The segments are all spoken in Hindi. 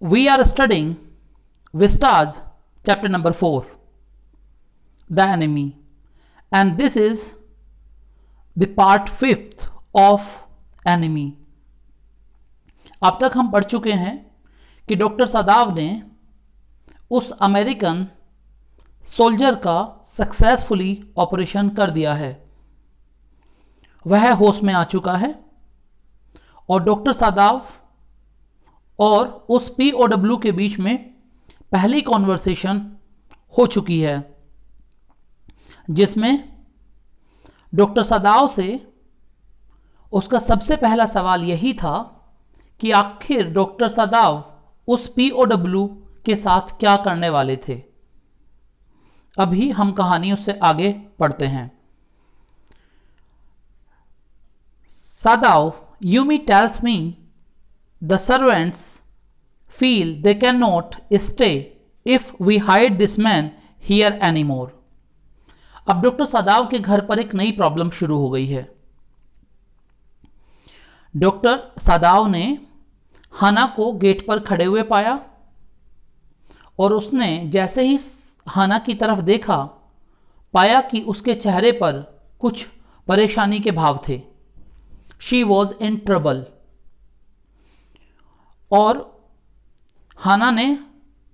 We are studying Vistas, chapter number 4, The Enemy, and this is the part 5th of Enemy. अब तक हम पढ़ चुके हैं कि डॉक्टर सदाव ने उस अमेरिकन सोल्जर का सक्सेसफुली ऑपरेशन कर दिया है, वह होश में आ चुका है और डॉक्टर सदाव और उस POW के बीच में पहली कॉन्वर्सेशन हो चुकी है, जिसमें डॉक्टर सदाव से उसका सबसे पहला सवाल यही था कि आखिर डॉक्टर सदाव उस POW के साथ क्या करने वाले थे। अभी हम कहानी उससे आगे पढ़ते हैं। Sadav, Yumi tells me the servants feel they cannot stay if we hide this man here anymore. अब डॉक्टर सदाव के घर पर एक नई प्रॉब्लम शुरू हो गई है। डॉक्टर सदाव ने हाना को गेट पर खड़े हुए पाया और उसने जैसे ही हाना की तरफ देखा, पाया कि उसके चेहरे पर कुछ परेशानी के भाव थे। She was in trouble. और हाना ने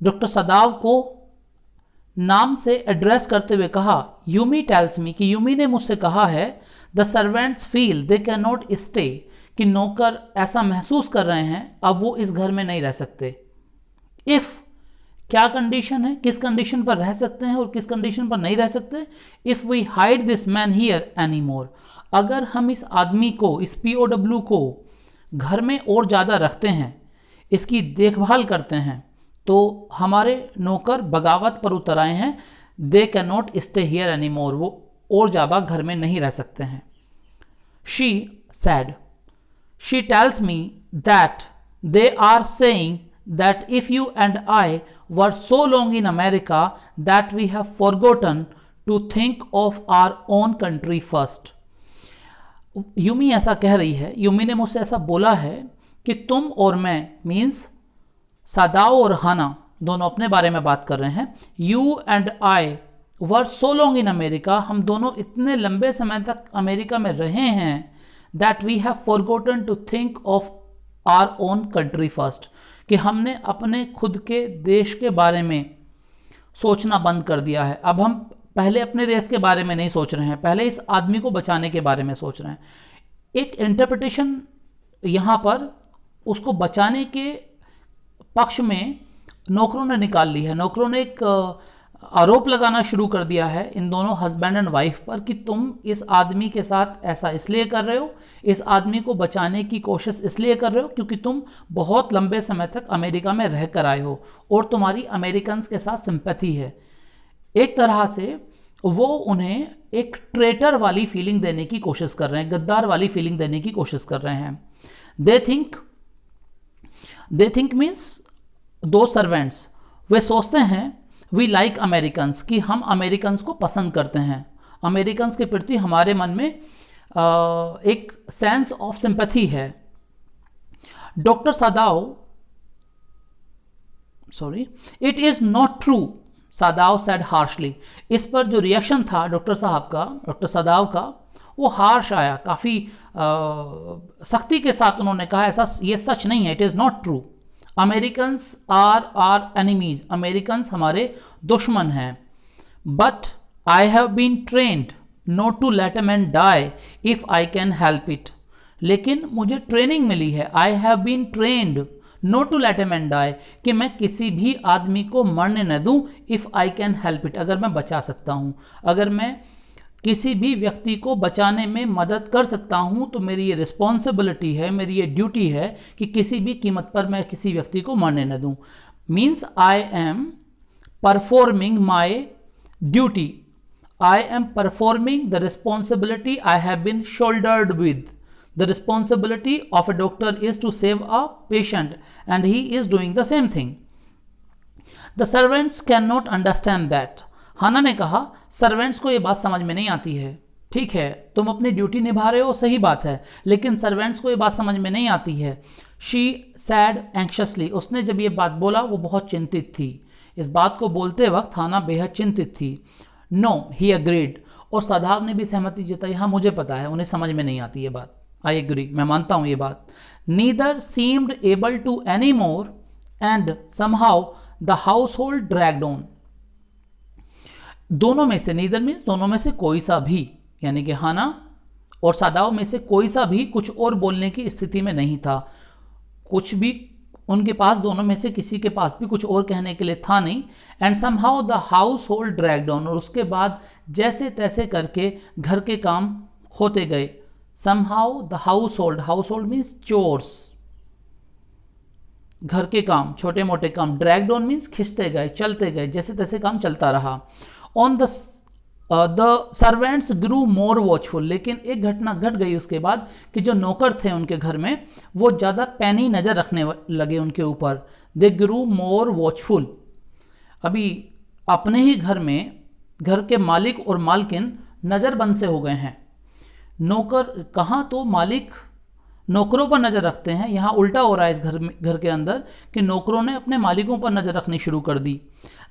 डॉक्टर सदाव को नाम से एड्रेस करते हुए कहा, यूमी टेल्स मी, कि यूमी ने मुझसे कहा है, the servants feel they can not stay, कि नौकर ऐसा महसूस कर रहे हैं अब वो इस घर में नहीं रह सकते। इफ़, क्या कंडीशन है, किस कंडीशन पर रह सकते हैं और किस कंडीशन पर नहीं रह सकते। If we hide this man here any more, अगर हम इस आदमी को, इस POW को घर में और ज़्यादा रखते हैं, इसकी देखभाल करते हैं, तो हमारे नौकर बगावत पर उतर आए हैं। They can not stay here any more, वो और ज़्यादा घर में नहीं रह सकते हैं। She said, she tells me that they are saying that if you and I were so long in America that we have forgotten to think of our own country first. Yumi ऐसा कह रही है, यूमी ने मुझसे ऐसा बोला है कि तुम और मैं, मीन्स सदाव और हाना दोनों अपने बारे में बात कर रहे हैं। You and I were so long in America, हम दोनों इतने लंबे समय तक अमेरिका में रहे हैं, that we have forgotten to think of our own country first, कि हमने अपने खुद के देश के बारे में सोचना बंद कर दिया है। अब हम पहले अपने देश के बारे में नहीं सोच रहे हैं, पहले इस आदमी को बचाने के बारे में सोच रहे हैं। एक इंटरप्रिटेशन यहाँ पर उसको बचाने के पक्ष में नौकरों ने निकाल ली है। नौकरों ने एक आरोप लगाना शुरू कर दिया है इन दोनों हस्बैंड एंड वाइफ पर कि तुम इस आदमी के साथ ऐसा इसलिए कर रहे हो, इस आदमी को बचाने की कोशिश इसलिए कर रहे हो क्योंकि तुम बहुत लंबे समय तक अमेरिका में रह कर आए हो और तुम्हारी अमेरिकन्स के साथ सिंपैथी है। एक तरह से वो उन्हें एक ट्रेटर वाली फीलिंग देने की कोशिश कर रहे हैं, गद्दार वाली फीलिंग देने की कोशिश कर रहे हैं। दे थिंक मीन्स दो सर्वेंट्स, वे सोचते हैं वी लाइक अमेरिकन्स, कि हम अमेरिकन्स को पसंद करते हैं। अमेरिकन्स के प्रति हमारे मन में एक सेंस ऑफ सिंपैथी है। Doctor सदाव, sorry, it is not true, सदाव said harshly. इस पर जो रिएक्शन था डॉक्टर साहब का, डॉक्टर सदाव का, वो हार्श आया, काफ़ी सख्ती के साथ उन्होंने कहा ऐसा, ये सच नहीं है, it is not true. Americans are are enemies, Americans हमारे दुश्मन हैं। But I have been trained not to let a man die if I can help it, लेकिन मुझे ट्रेनिंग मिली है, I have been trained not to let a man die, कि मैं किसी भी आदमी को मरने न दूं, if I can help it, अगर मैं बचा सकता हूं, अगर मैं किसी भी व्यक्ति को बचाने में मदद कर सकता हूं तो मेरी ये रिस्पॉन्सिबिलिटी है, मेरी ये ड्यूटी है कि किसी भी कीमत पर मैं किसी व्यक्ति को मरने न दूं। Means I am performing my duty, I am performing the responsibility I have been shouldered with. The responsibility of a doctor is to save a patient and he is doing the same thing. The servants cannot understand that. हाना ने कहा सर्वेंट्स को ये बात समझ में नहीं आती है। ठीक है, तुम अपनी ड्यूटी निभा रहे हो, सही बात है, लेकिन सर्वेंट्स को ये बात समझ में नहीं आती है। शी सैड एंक्शसली, उसने जब ये बात बोला वो बहुत चिंतित थी। इस बात को बोलते वक्त हाना बेहद चिंतित थी। नो ही अग्रीड, और सादाब ने भी सहमति जताई, हाँ मुझे पता है, उन्हें समझ में नहीं आती ये बात, आई एग्री, मैं मानता हूँ ये बात। Neither seemed able to any more and somehow the household dragged on. दोनों में से, नीदर मीन्स दोनों में से कोई सा भी, यानी कि हाना और सादाब में से कोई सा भी कुछ और बोलने की स्थिति में नहीं था। कुछ भी उनके पास, दोनों में से किसी के पास भी कुछ और कहने के लिए था नहीं। And somehow the household dragged on, और उसके बाद जैसे तैसे करके घर के काम होते गए। Somehow the house hold means chores, घर के काम, छोटे मोटे काम। ड्रैग्ड ऑन मीन्स खिंचते गए, चलते गए, जैसे तैसे काम चलता रहा। On the servants grew more watchful, लेकिन एक घटना घट गई उसके बाद कि जो नौकर थे उनके घर में वो ज़्यादा पैनी नज़र रखने लगे उनके ऊपर। दे ग्रू मोर वॉचफुल, अभी अपने ही घर में घर के मालिक और मालकिन नज़रबंद से हो गए हैं। नौकर कहाँ, तो मालिक नौकरों पर नज़र रखते हैं, यहाँ उल्टा हो रहा है इस घर के अंदर कि नौकरों ने अपने मालिकों पर नज़र रखनी शुरू कर दी।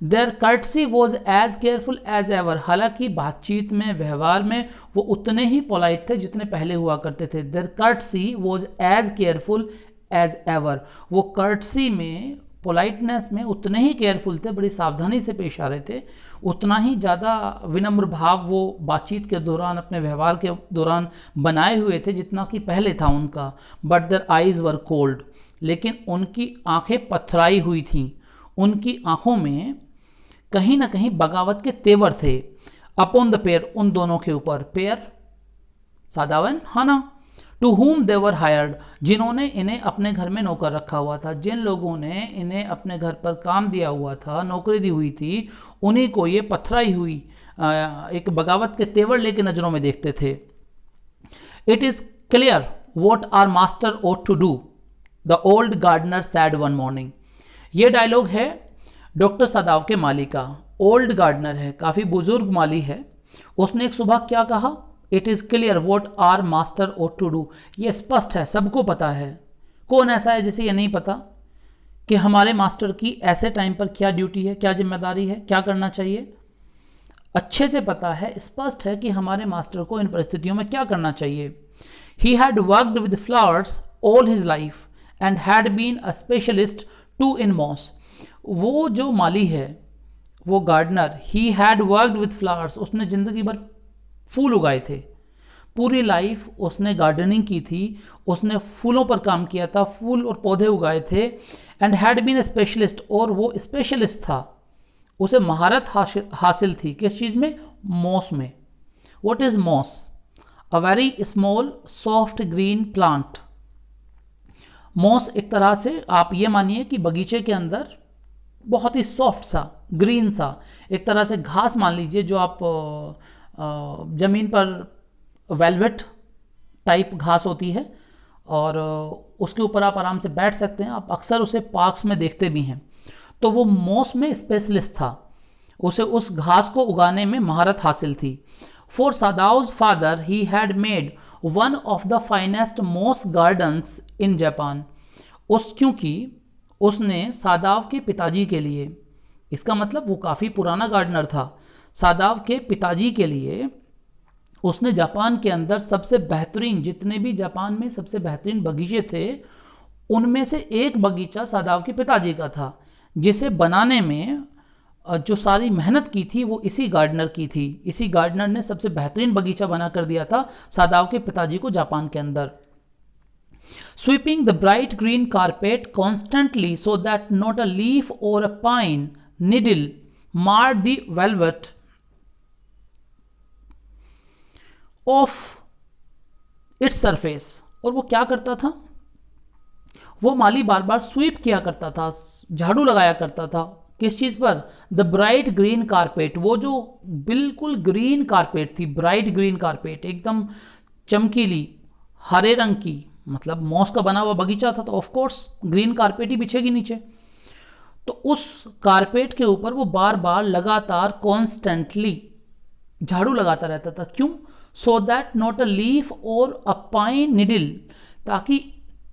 Their courtesy was as careful as ever, हालांकि बातचीत में, व्यवहार में वो उतने ही पोलाइट थे जितने पहले हुआ करते थे। Their courtesy was as careful as ever, वो कर्टसी में, पोलाइटनेस में उतने ही केयरफुल थे, बड़ी सावधानी से पेश आ रहे थे, उतना ही ज़्यादा विनम्र भाव वो बातचीत के दौरान, अपने व्यवहार के दौरान बनाए हुए थे जितना कि पहले था उनका। But their eyes were cold, लेकिन उनकी आंखें पथराई हुई थीं, उनकी आंखों में कहीं ना कहीं बगावत के तेवर थे। अपॉन द पेयर, उन दोनों के ऊपर, pair Sadao and Hana. To whom they were hired, जिन्होंने इन्हें अपने घर में नौकर रखा हुआ था, जिन लोगों ने इन्हें अपने घर पर काम दिया हुआ था, नौकरी दी हुई थी, उन्हीं को ये पथराई हुई एक बगावत के तेवर लेके नज़रों में देखते थे। It is clear what are master ought to do, the old gardener said one morning. ये डायलॉग है डॉक्टर सादाब के माली का। ओल्ड गार्डनर है, काफ़ी बुजुर्ग माली है। उसने एक सुबह क्या कहा, it is clear what are master ought to do, ये स्पष्ट है, सबको पता है। कौन ऐसा है जिसे ये नहीं पता कि हमारे मास्टर की ऐसे टाइम पर क्या ड्यूटी है, क्या जिम्मेदारी है, क्या करना चाहिए। अच्छे से पता है, स्पष्ट है कि हमारे मास्टर को इन परिस्थितियों में क्या करना चाहिए। He had worked with flowers all his life and had been a specialist too in moss. वो जो माली है, वो gardener, he had worked with flowers, उसने ज़िंदगी भर फूल उगाए थे, पूरी लाइफ उसने गार्डनिंग की थी, उसने फूलों पर काम किया था, फूल और पौधे उगाए थे। And had been a specialist, और वो स्पेशलिस्ट था, उसे महारत हासिल थी किस चीज़ में, मॉस में। What is moss, a very small soft green plant. Moss एक तरह से आप ये मानिए कि बगीचे के अंदर बहुत ही सॉफ्ट सा, ग्रीन सा, एक तरह से घास मान लीजिए, जो आप ज़मीन पर वेलवेट टाइप घास होती है और उसके ऊपर आप आराम से बैठ सकते हैं। आप अक्सर उसे पार्क्स में देखते भी हैं। तो वो मॉस में स्पेशलिस्ट था, उसे उस घास को उगाने में महारत हासिल थी। For Sadao's father he had made one of the finest moss gardens in Japan. क्योंकि उसने सादाव के पिताजी के लिए, इसका मतलब वो काफ़ी पुराना गार्डनर था, सादाव के पिताजी के लिए उसने जापान के अंदर सबसे बेहतरीन, जितने भी जापान में सबसे बेहतरीन बगीचे थे, उनमें से एक बगीचा सादाव के पिताजी का था, जिसे बनाने में जो सारी मेहनत की थी वो इसी गार्डनर की थी। इसी गार्डनर ने सबसे बेहतरीन बगीचा बना कर दिया था सादाव के पिताजी को जापान के अंदर। Sweeping the bright green carpet constantly so that not a leaf और अ पाइन निडल मार the velvet of its surface. और वो क्या करता था, वो माली बार बार स्वीप किया करता था, झाड़ू लगाया करता था, किस चीज़ पर, द ब्राइट ग्रीन कारपेट, वो जो बिल्कुल ग्रीन कारपेट थी, ब्राइट ग्रीन कारपेट, एकदम चमकीली हरे रंग की, मतलब मॉस का बना हुआ बगीचा था तो ऑफ कोर्स ग्रीन कारपेट ही बिछेगी नीचे। तो उस कारपेट के ऊपर वो बार बार लगातार कॉन्स्टेंटली झाड़ू लगाता रहता था। क्यों, so that not a leaf और अ पाइन निडल, ताकि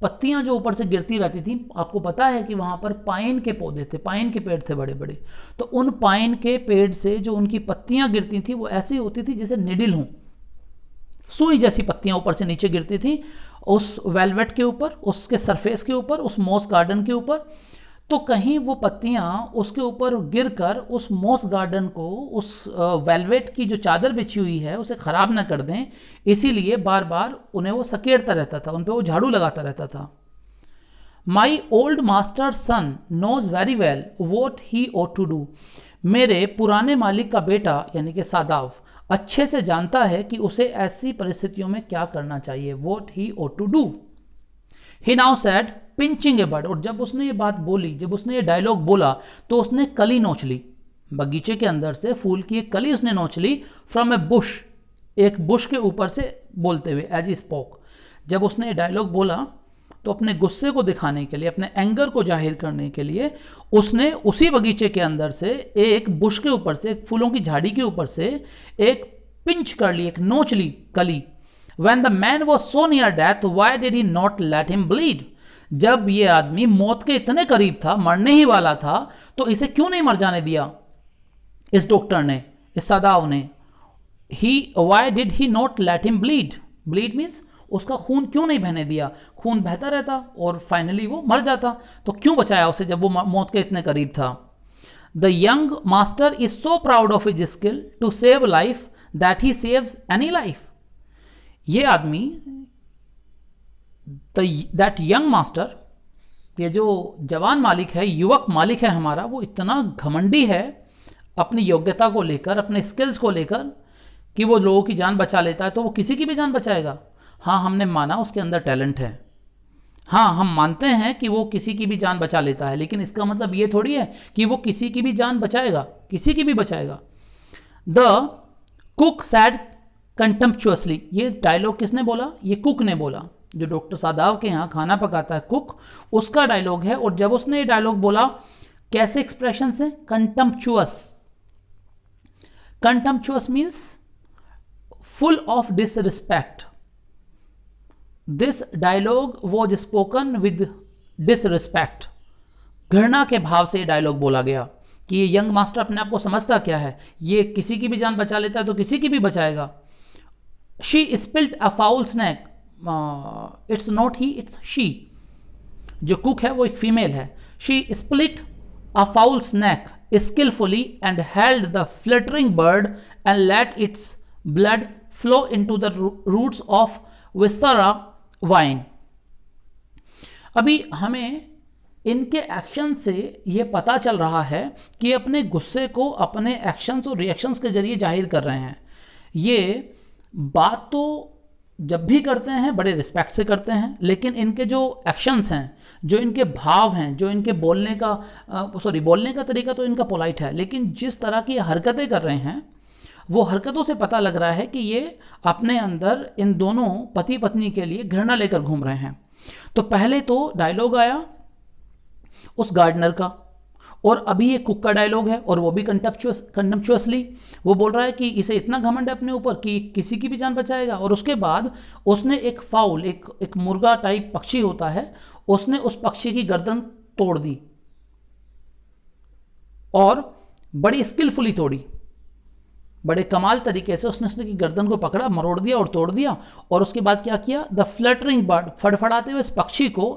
पत्तियां जो ऊपर से गिरती रहती थी, आपको पता है कि वहां पर पाइन के पौधे थे, पाइन के पेड़ थे बड़े बड़े, तो उन पाइन के पेड़ से जो उनकी पत्तियां गिरती थी वो ऐसी होती थी जैसे निडिल हों, सुई जैसी पत्तियां ऊपर से नीचे गिरती थी उस वेलवेट के ऊपर, उसके सरफेस के ऊपर, उस मॉस गार्डन के ऊपर। तो कहीं वो पत्तियां उसके ऊपर गिरकर उस मॉस गार्डन को, उस वेलवेट की जो चादर बिछी हुई है उसे खराब ना कर दें, इसीलिए बार बार उन्हें वो सकेड़ता रहता था, उन पर वो झाड़ू लगाता रहता था। My old master son knows very well what he ought to do. मेरे पुराने मालिक का बेटा यानी कि सादाव अच्छे से जानता है कि उसे ऐसी परिस्थितियों में क्या करना चाहिए। What he ought to do. He now said pinching a bird. और जब उसने ये बात बोली, जब उसने ये डायलॉग बोला, तो उसने कली नोच ली, बगीचे के अंदर से फूल की एक कली उसने नोच ली, फ्रॉम ए बुश, एक बुश के ऊपर से बोलते हुए, एज ई स्पोक। जब उसने ये डायलॉग बोला तो अपने गुस्से को दिखाने के लिए, अपने एंगर को जाहिर करने के लिए उसने उसी बगीचे के अंदर से एक बुश के ऊपर से, एक फूलों की झाड़ी के ऊपर से एक पिंच कर ली, एक नोच ली कली। When the man was so near death, why did he not let him bleed? जब ये आदमी मौत के इतने करीब था, मरने ही वाला था, तो इसे क्यों नहीं मर जाने दिया इस डॉक्टर ने, इस सादाव ने। Why did he not let him bleed? Bleed means उसका खून क्यों नहीं बहने दिया। खून बहता रहता और फाइनली वो मर जाता, तो क्यों बचाया उसे जब वो मौत के इतने करीब था। The young master is so proud of his skill to save life that he saves any life. ये आदमी, दैट यंग मास्टर, ये जो जवान मालिक है, युवक मालिक है हमारा, वो इतना घमंडी है अपनी योग्यता को लेकर, अपने स्किल्स को लेकर, कि वो लोगों की जान बचा लेता है, तो वो किसी की भी जान बचाएगा। हाँ, हमने माना उसके अंदर टैलेंट है, हाँ हम मानते हैं कि वो किसी की भी जान बचा लेता है, लेकिन इसका मतलब ये थोड़ी है कि वो किसी की भी जान बचाएगा, किसी की भी बचाएगा। The cook sad कंटेम्पचुअसली। ये डायलॉग किसने बोला? ये कुक ने बोला, जो डॉक्टर सादाव के यहाँ खाना पकाता है, कुक, उसका डायलॉग है। और जब उसने ये डायलॉग बोला, कैसे एक्सप्रेशन से? Contemptuous. Contemptuous means full of disrespect. This dialogue was spoken with disrespect. घृणा के भाव से ये डायलॉग बोला गया कि ये यंग मास्टर अपने आप को समझता क्या है, ये किसी की भी जान बचा लेता है तो किसी की भी बचाएगा। She spilt a foul snack. It's not he, it's she. जो कुक है वो एक फीमेल है। She split a foul snack skilfully and held the fluttering bird and let its blood flow into the roots of wisteria vine. अभी हमें इनके एक्शन से ये पता चल रहा है कि अपने गुस्से को अपने एक्शंस और रिएक्शंस के जरिए जाहिर कर रहे हैं। ये बात तो जब भी करते हैं बड़े रिस्पेक्ट से करते हैं, लेकिन इनके जो एक्शंस हैं, जो इनके भाव हैं, जो इनके बोलने का तरीका तो इनका पोलाइट है, लेकिन जिस तरह की हरकतें कर रहे हैं, वो हरकतों से पता लग रहा है कि ये अपने अंदर इन दोनों पति पत्नी के लिए घृणा लेकर घूम रहे हैं। तो पहले तो डायलॉग आया उस गार्डनर का, और अभी ये कुक का डायलॉग है, और वो भी कंटेम्पचुअसली वो बोल रहा है कि इसे इतना घमंड है अपने ऊपर कि किसी की भी जान बचाएगा। और उसके बाद उसने एक फाउल, एक मुर्गा टाइप पक्षी होता है, उसने उस पक्षी की गर्दन तोड़ दी, और बड़ी स्किलफुली तोड़ी, बड़े कमाल तरीके से उसने उसकी गर्दन को पकड़ा, मरोड़ दिया और तोड़ दिया। और उसके बाद क्या किया? द फ्लटरिंग बर्ड, फड़फड़ाते हुए इस पक्षी को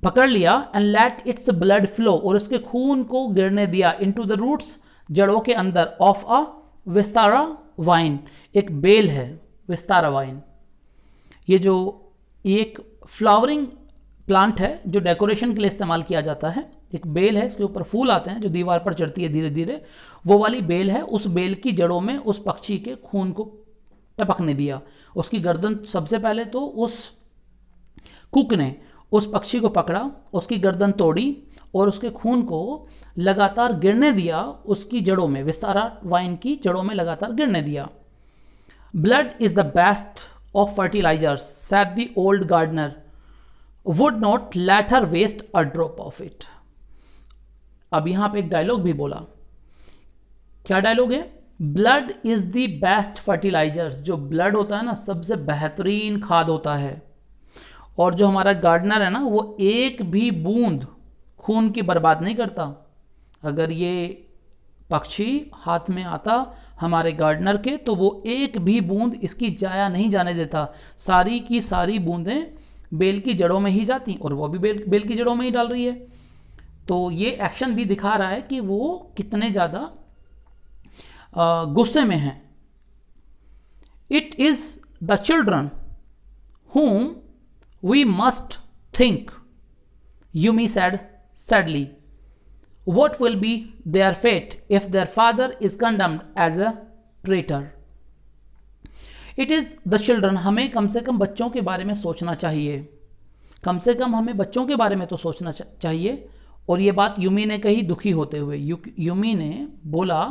पकड़ लिया, and let its blood flow, और उसके खून को गिरने दिया, इनटू द रूट्स, जड़ों के अंदर, ऑफ अ विस्तारा वाइन, एक बेल है विस्तारा वाइन। ये जो एक फ्लावरिंग प्लांट है जो डेकोरेशन के लिए इस्तेमाल किया जाता है, एक बेल है, इसके ऊपर फूल आते हैं जो दीवार पर चढ़ती है धीरे धीरे, वो वाली बेल है। उस बेल की जड़ों में उस पक्षी के खून को टपकने दिया। उसकी गर्दन, सबसे पहले तो उस कुक ने उस पक्षी को पकड़ा, उसकी गर्दन तोड़ी और उसके खून को लगातार गिरने दिया उसकी जड़ों में, विस्तारा वाइन की जड़ों में लगातार गिरने दिया। Blood is the best of fertilisers, said the old gardener, would not let her waste a drop of it. अब यहां पे एक डायलॉग भी बोला। क्या डायलॉग है? Blood is the best fertilisers. जो ब्लड होता है ना, सबसे बेहतरीन खाद होता है। और जो हमारा गार्डनर है ना, वो एक भी बूंद खून की बर्बाद नहीं करता। अगर ये पक्षी हाथ में आता हमारे गार्डनर के, तो वो एक भी बूंद इसकी जाया नहीं जाने देता। सारी की सारी बूंदें बेल की जड़ों में ही जाती, और वो भी बेल की जड़ों में ही डाल रही है। तो ये एक्शन भी दिखा रहा है कि वो कितने ज़्यादा गुस्से में हैं। It is the children whom we must think, Yumi said sadly. What will be their fate if their father is condemned as a traitor? It is the children, हमें कम से कम बच्चों के बारे में सोचना चाहिए। कम से कम हमें बच्चों के बारे में तो सोचना चाहिए। और ये बात यूमी ने कही दुखी होते हुए। यूमी ने बोला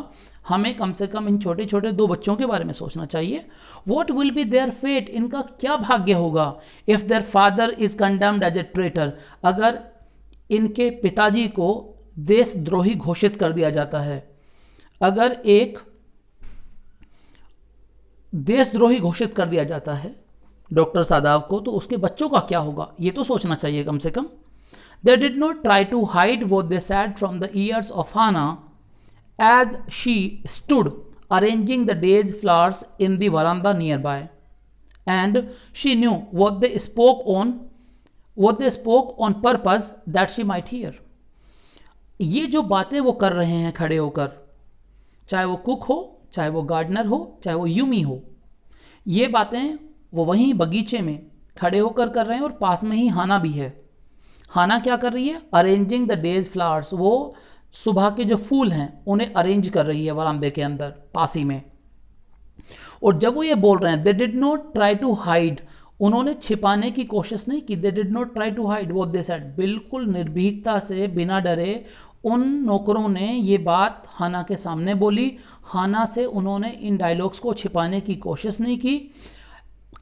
हमें कम से कम इन छोटे छोटे दो बच्चों के बारे में सोचना चाहिए। What will be their fate, इनका क्या भाग्य होगा। If their father is condemned as a traitor, अगर इनके पिताजी को देशद्रोही घोषित कर दिया जाता है। अगर एक देशद्रोही घोषित कर दिया जाता है डॉक्टर सादाव को, तो उसके बच्चों का क्या होगा, ये तो सोचना चाहिए कम से कम। They did not try to hide what they said from the ears of Hannah as she stood arranging the daisy flowers in the veranda nearby, and she knew what they spoke on purpose that she might hear. ये जो बातें वो कर रहे हैं खड़े होकर, चाहे वो कुक हो, चाहे वो गार्डनर हो, चाहे वो यूमी हो, ये बातें वो वहीं बगीचे में खड़े होकर कर रहे हैं, और पास में ही हाना भी है। हाना क्या कर रही है, अरेंजिंग द डेज फ्लावर्स, वो सुबह के जो फूल हैं उन्हें अरेंज कर रही है वरामदे के अंदर पास ही में। और जब वो ये बोल रहे हैं they did not try to hide, उन्होंने छिपाने की कोशिश नहीं की। They did not try to hide what they said, बिल्कुल निर्भीकता से बिना डरे उन नौकरों ने ये बात हाना के सामने बोली। हाना से उन्होंने इन डायलॉग्स को छिपाने की कोशिश नहीं की,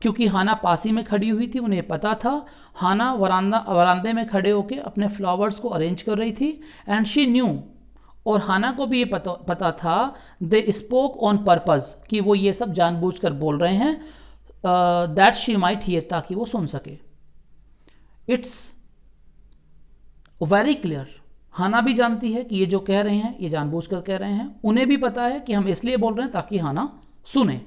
क्योंकि हाना पास ही में खड़ी हुई थी, उन्हें पता था। हाना वरांदे में खड़े होकर अपने फ्लावर्स को अरेंज कर रही थी। एंड शी न्यू, और हाना को भी ये पता था, दे स्पोक ऑन पर्पस, कि वो ये सब जानबूझकर बोल रहे हैं, दैट शी माइट हियर, ताकि वो सुन सके। इट्स वेरी क्लियर, हाना भी जानती है कि ये जो कह रहे हैं ये जानबूझकर कह रहे हैं। उन्हें भी पता है कि हम इसलिए बोल रहे हैं ताकि हाना सुने।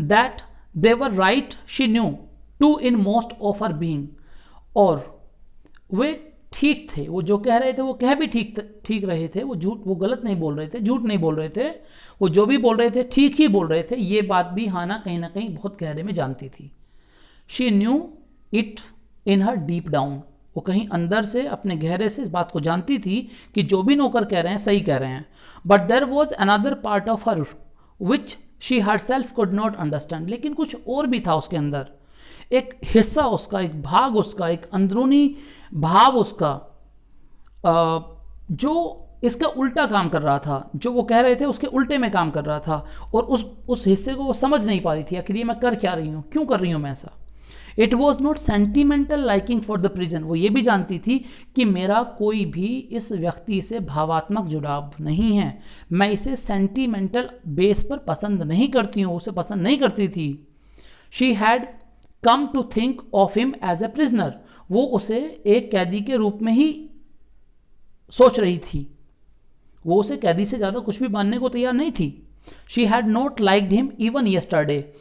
That they were right she knew too in most of her being, और वे ठीक थे, वो जो कह रहे थे वो कह भी ठीक रहे थे। वो गलत नहीं बोल रहे थे, झूठ नहीं बोल रहे थे। वो जो भी बोल रहे थे ठीक ही बोल रहे थे। ये बात भी हाना कहीं ना कहीं बहुत गहरे में जानती थी। She knew it in her deep down, वो कहीं अंदर से अपने गहरे से इस बात को जानती थी कि जो भी नौकर कह रहे हैं सही कह रहे हैं। But there was another part of her which she herself could not understand, लेकिन कुछ और भी था उसके अंदर, एक हिस्सा उसका, एक भाग उसका, एक अंदरूनी भाव उसका, जो इसका उल्टा काम कर रहा था। जो वो कह रहे थे उसके उल्टे में काम कर रहा था, और उस हिस्से को वो समझ नहीं पा रही थी आखिर ये मैं कर क्या रही हूँ, क्यों कर रही हूँ मैं ऐसा। It was not sentimental liking for the prison, वो ये भी जानती थी कि मेरा कोई भी इस व्यक्ति से भावात्मक जुड़ाव नहीं है, मैं इसे सेंटिमेंटल बेस पर पसंद नहीं करती हूँ, उसे पसंद नहीं करती थी। She had come to think of him as a prisoner, वो उसे एक कैदी के रूप में ही सोच रही थी, वो उसे कैदी से ज़्यादा कुछ भी मानने को तैयार नहीं थी। She had not liked him even yesterday,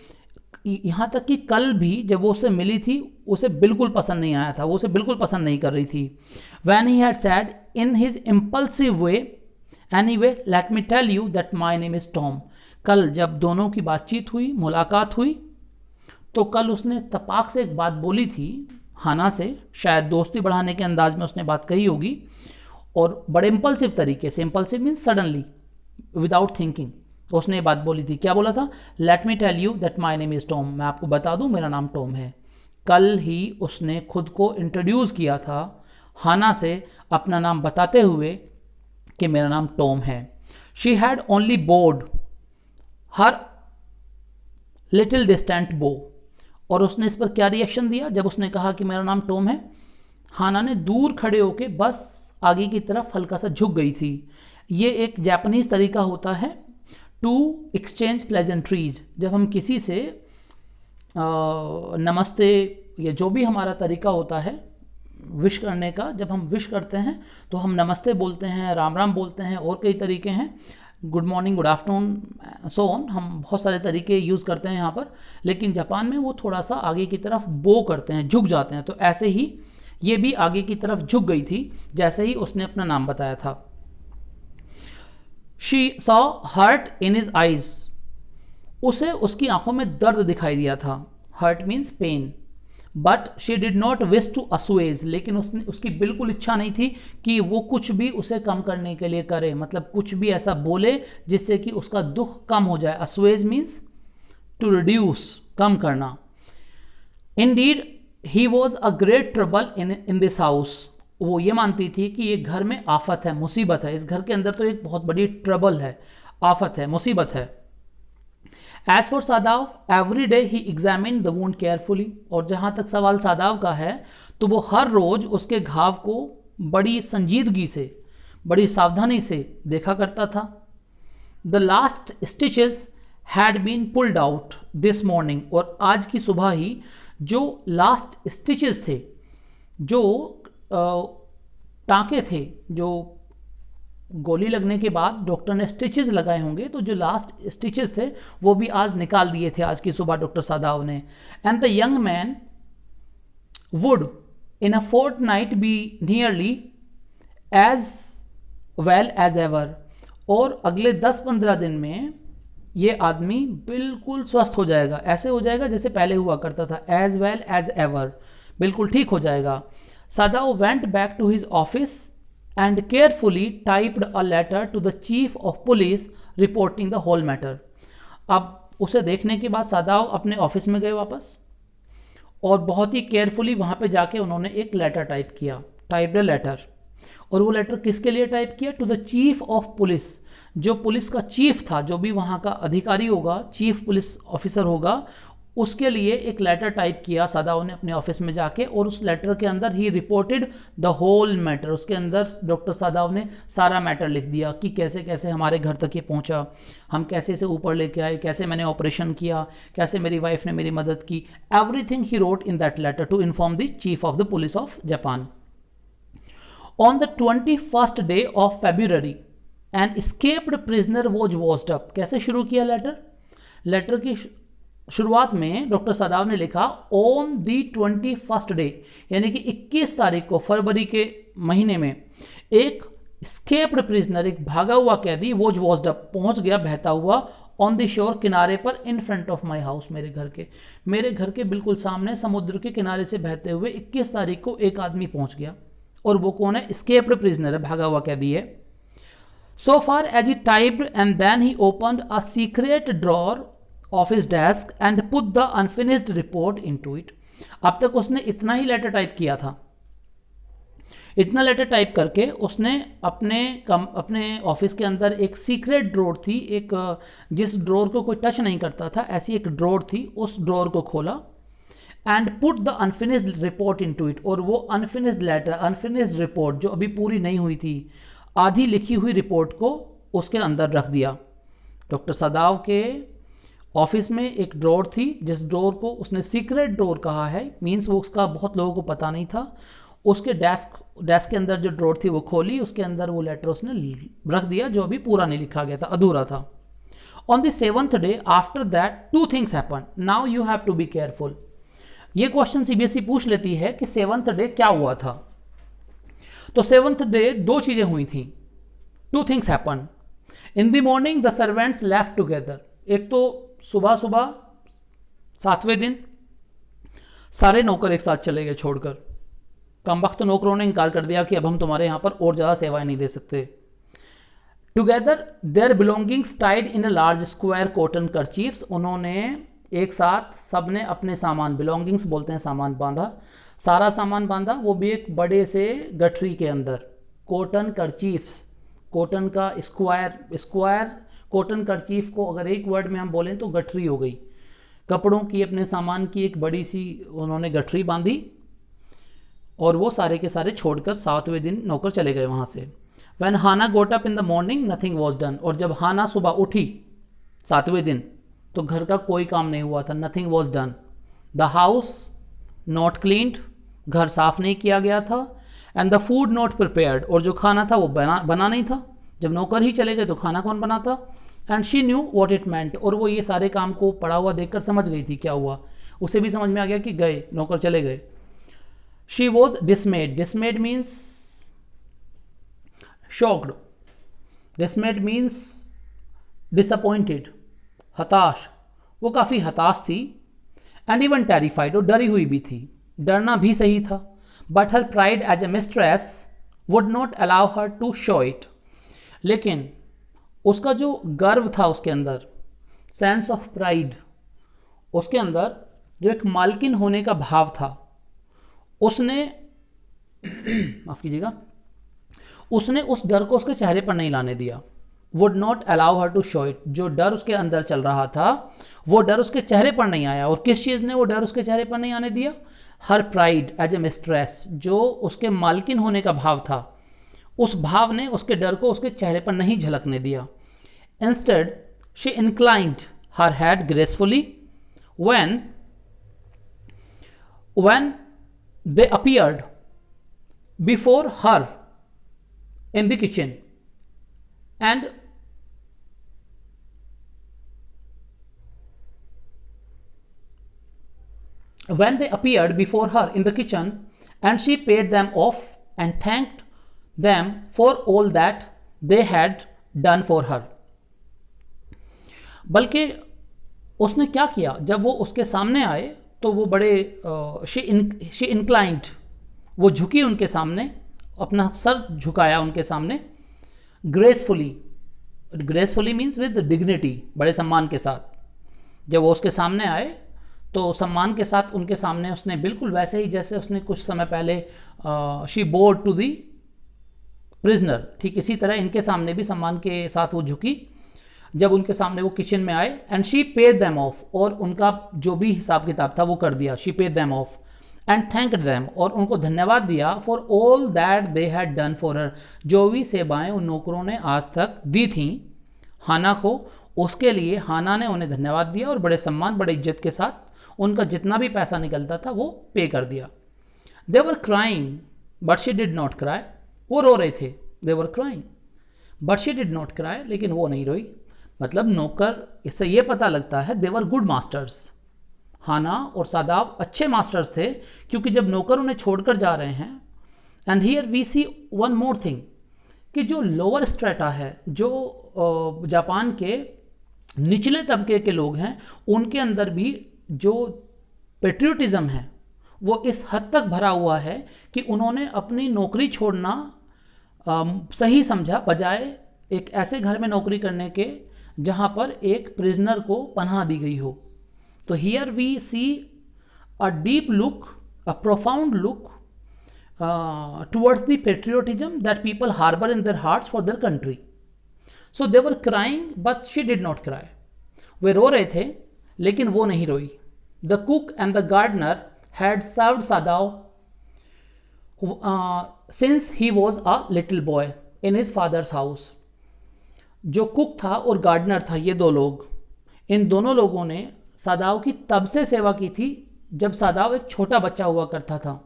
यहाँ तक कि कल भी जब वो उससे मिली थी उसे बिल्कुल पसंद नहीं आया था, वो उसे बिल्कुल पसंद नहीं कर रही थी। When he had said in his impulsive way, anyway let me tell you that my name is Tom, कल जब दोनों की बातचीत हुई, मुलाकात हुई, तो कल उसने तपाक से एक बात बोली थी हाना से, शायद दोस्ती बढ़ाने के अंदाज में उसने बात कही होगी, और बड़े इम्पल्सिव तरीके से, impulsive means suddenly, without thinking, तो उसने ये बात बोली थी। क्या बोला था, let me tell you that my name is Tom, मैं आपको बता दूं मेरा नाम टॉम है। कल ही उसने खुद को इंट्रोड्यूस किया था हाना से, अपना नाम बताते हुए कि मेरा नाम टॉम है। She had only board her little distant बो, और उसने इस पर क्या रिएक्शन दिया जब उसने कहा कि मेरा नाम टॉम है। हाना ने दूर खड़े होके बस आगे की तरफ हल्का सा झुक गई थी। ये एक जापानीज तरीका होता है टू एक्सचेंज प्लेजेंट्रीज, जब हम किसी से नमस्ते ये जो भी हमारा तरीका होता है विश करने का, जब हम विश करते हैं तो हम नमस्ते बोलते हैं, राम राम बोलते हैं, और कई तरीके हैं, good morning, good afternoon, so on, हम बहुत सारे तरीके यूज़ करते हैं यहाँ पर। लेकिन जापान में वो थोड़ा सा आगे की तरफ बो करते हैं, झुक जाते हैं। तो ऐसे ही ये भी आगे की तरफ झुक गई थी जैसे ही उसने अपना नाम बताया था। She saw hurt in his eyes, उसे उसकी आंखों में दर्द दिखाई दिया था। Hurt means pain. But she did not wish to assuage, लेकिन उसकी बिल्कुल इच्छा नहीं थी कि वो कुछ भी उसे कम करने के लिए करे, मतलब कुछ भी ऐसा बोले जिससे कि उसका दुख कम हो जाए। असुएज मीन्स टू रिड्यूस, कम करना। Indeed he was a great trouble in this house, वो ये मानती थी कि ये घर में आफत है, मुसीबत है, इस घर के अंदर तो एक बहुत बड़ी ट्रबल है, आफत है, मुसीबत है। As for Sadao, every day he examine the wound carefully, और जहाँ तक सवाल सादाव का है तो वो हर रोज उसके घाव को बड़ी संजीदगी से, बड़ी सावधानी से देखा करता था। The last stitches had been pulled out this morning, और आज की सुबह ही जो लास्ट स्टिचेस थे, जो टाँके थे, जो गोली लगने के बाद डॉक्टर ने स्टिचेस लगाए होंगे, तो जो लास्ट स्टिचेस थे वो भी आज निकाल दिए थे, आज की सुबह डॉक्टर सादाव ने। And the young man would in a fortnight be nearly as well as ever, और अगले 10-15 दिन में ये आदमी बिल्कुल स्वस्थ हो जाएगा, ऐसे हो जाएगा जैसे पहले हुआ करता था, एज वेल एज एवर, बिल्कुल ठीक हो जाएगा। Sadao went back to his office and carefully typed a letter to the chief of police reporting the whole matter। अब उसे देखने के बाद सादाव अपने ऑफिस में गए वापस, और बहुत ही केयरफुली वहाँ पे जाके उन्होंने एक लेटर टाइप किया, टाइप्ड लेटर। और वो लेटर किसके लिए टाइप किया? To the chief of police, जो पुलिस का चीफ था, जो भी वहाँ का अधिकारी होगा, चीफ पुलिस ऑफिसर होगा, उसके लिए एक लेटर टाइप किया सादाव ने अपने ऑफिस में जाके। और उस लेटर के अंदर ही रिपोर्टेड द होल मैटर, उसके अंदर डॉक्टर सादाव ने सारा मैटर लिख दिया कि कैसे कैसे हमारे घर तक ये पहुंचा, हम कैसे इसे ऊपर लेके आए, कैसे मैंने ऑपरेशन किया, कैसे मेरी वाइफ ने मेरी मदद की। Everything he wrote in that letter to inform the chief of the police of Japan. On the 21st day of February an escaped prisoner was washed up. कैसे शुरू किया लेटर? लेटर की शुरुआत में डॉक्टर सादाव ने लिखा ऑन दी 21st डे, यानी कि 21 तारीख को, फरवरी के महीने में, एक स्केप्ड प्रिजनर, एक भागा हुआ कैदी, वॉज वॉस्ड अप, पहुंच गया बहता हुआ, ऑन द शोर, किनारे पर, in front of my house, मेरे घर के बिल्कुल सामने, समुद्र के किनारे से बहते हुए 21 तारीख को एक आदमी पहुंच गया। और वो कौन है? स्केप्ड प्रिजनर है, भागा हुआ कैदी है। So far as he typed and then he opened a secret drawer of his desk and put the unfinished report into it. अब तक उसने इतना ही लेटर टाइप किया था। इतना लेटर टाइप करके उसने अपने ऑफिस के अंदर एक सीक्रेट ड्रॉर थी, एक जिस ड्रॉर को कोई टच नहीं करता था, ऐसी एक ड्रॉर थी, उस ड्रॉर को खोला and put the unfinished report into it. और वो अनफिनिश्ड लेटर, अनफिनिश्ड रिपोर्ट, जो अभी पूरी नहीं हुई थी, आधी लिखी हुई रिपोर्ट को उसके अंदर रख दिया। डॉक्टर सादाव के ऑफिस में एक ड्रॉर थी, जिस ड्रॉर को उसने सीक्रेट ड्रॉर कहा है, मीन्स वो उसका बहुत लोगों को पता नहीं था। उसके डेस्क के अंदर जो ड्रॉर थी वो खोली, उसके अंदर वो लेटर उसने रख दिया, जो अभी पूरा नहीं लिखा गया था, अधूरा था। On the 7th day after that 2 things happen, now you have to be careful. ये क्वेश्चन सीबीएसई पूछ लेती है कि 7th डे क्या हुआ था। तो 7th डे 2 चीजें हुई थी। 2 things happen. In the morning the servants left together. एक तो सुबह सुबह 7वें दिन सारे नौकर एक साथ चले गए छोड़कर। कम वक्त नौकरों ने इनकार कर दिया कि अब हम तुम्हारे यहां पर और ज़्यादा सेवाएं नहीं दे सकते। Together their belongings tied in a large square cotton kerchiefs. उन्होंने एक साथ सब ने अपने सामान, बिलोंगिंग्स बोलते हैं सामान, बांधा, सारा सामान बांधा, वो भी एक बड़े से गठरी के अंदर। कॉटन कर्चीफ्स, कॉटन का स्क्वायर कॉटन कर्चीफ को अगर एक वर्ड में हम बोलें तो गठरी हो गई। कपड़ों की, अपने सामान की एक बड़ी सी उन्होंने गठरी बांधी, और वो सारे के सारे छोड़कर 7वें दिन नौकर चले गए वहाँ से। When Hana got up in the morning nothing was done. और जब हाना सुबह उठी 7वें दिन तो घर का कोई काम नहीं हुआ था, nothing was done. The house not cleaned, घर साफ नहीं किया गया था, and the food not prepared, और जो खाना था वो बना नहीं था। जब नौकर ही चले गए तो खाना कौन बनाता। And she knew what it meant, और वो ये सारे काम को पड़ा हुआ देखकर समझ गई थी क्या हुआ। उसे भी समझ में आ गया कि गए, नौकर चले गए। She was डिसमेड, डिसमेड means shocked, डिसमेड means disappointed, हताश, वो काफ़ी हताश थी। एंड इवन टेरिफाइड, और डरी हुई भी थी, डरना भी सही था। But her pride as a mistress would not allow her to show it, लेकिन उसका जो गर्व था उसके अंदर, सेंस ऑफ प्राइड, उसके अंदर जो एक मालकिन होने का भाव था, उसने माफ़ कीजिएगा, उसने उस डर को उसके चेहरे पर नहीं लाने दिया। Would not allow her to show it, जो डर उसके अंदर चल रहा था वो डर उसके चेहरे पर नहीं आया। और किस चीज़ ने वो डर उसके चेहरे पर नहीं आने दिया? हर प्राइड एज ए मिस्ट्रेस, जो उसके मालकिन होने का भाव था, उस भाव ने उसके डर को उसके चेहरे पर नहीं झलकने दिया। Instead she inclined her head gracefully when they appeared before her in the kitchen, and when they appeared before her in the kitchen, and she paid them off and thanked them for all that they had done for her. बल्कि उसने क्या किया, जब वो उसके सामने आए तो वो बड़े शी इंक्लाइंड, वो झुकी उनके सामने, अपना सर झुकाया उनके सामने, gracefully, gracefully means with dignity, बड़े सम्मान के साथ। जब वो उसके सामने आए तो सम्मान के साथ उनके सामने उसने बिल्कुल वैसे ही जैसे उसने कुछ समय पहले she board to the prisoner, ठीक इसी तरह इनके सामने भी सम्मान के साथ वो झुकी जब उनके सामने वो किचन में आए। And she paid them of, और उनका जो भी हिसाब किताब था वो कर दिया। She paid them of and thanked them, और उनको धन्यवाद दिया for all that they had done for her, जो भी सेवाएं उन नौकरों ने आज तक दी थी हाना को, उसके लिए हाना ने उन्हें धन्यवाद दिया और बड़े सम्मान बड़े इज्जत के साथ उनका जितना भी पैसा निकलता था वो पे कर दिया। They were crying but she did not cry, वो रो रहे थे, they were crying but she did not cry, लेकिन वो नहीं रोई। मतलब नौकर, इससे ये पता लगता है दे वर गुड मास्टर्स, हाना और सादाब अच्छे मास्टर्स थे, क्योंकि जब नौकर उन्हें छोड़कर जा रहे हैं। And here we see one more thing, कि जो लोअर स्ट्रेटा है, जो जापान के निचले तबके के लोग हैं, उनके अंदर भी जो पेट्रियोटिज्म है वो इस हद तक भरा हुआ है कि उन्होंने अपनी नौकरी छोड़ना सही समझा, बजाय एक ऐसे घर में नौकरी करने के जहाँ पर एक प्रिजनर को पनाह दी गई हो। तो here we see a deep look, a profound look towards the patriotism that people harbour in their hearts for their country. So they were crying but she did not cry, वे रो रहे थे लेकिन वो नहीं रोई। The cook and the gardener had served Sadao since he was a little boy in his father's house. जो कुक था और गार्डनर था, ये दो लोग, इन दोनों लोगों ने सादाव की तब से सेवा की थी जब सादाव एक छोटा बच्चा हुआ करता था।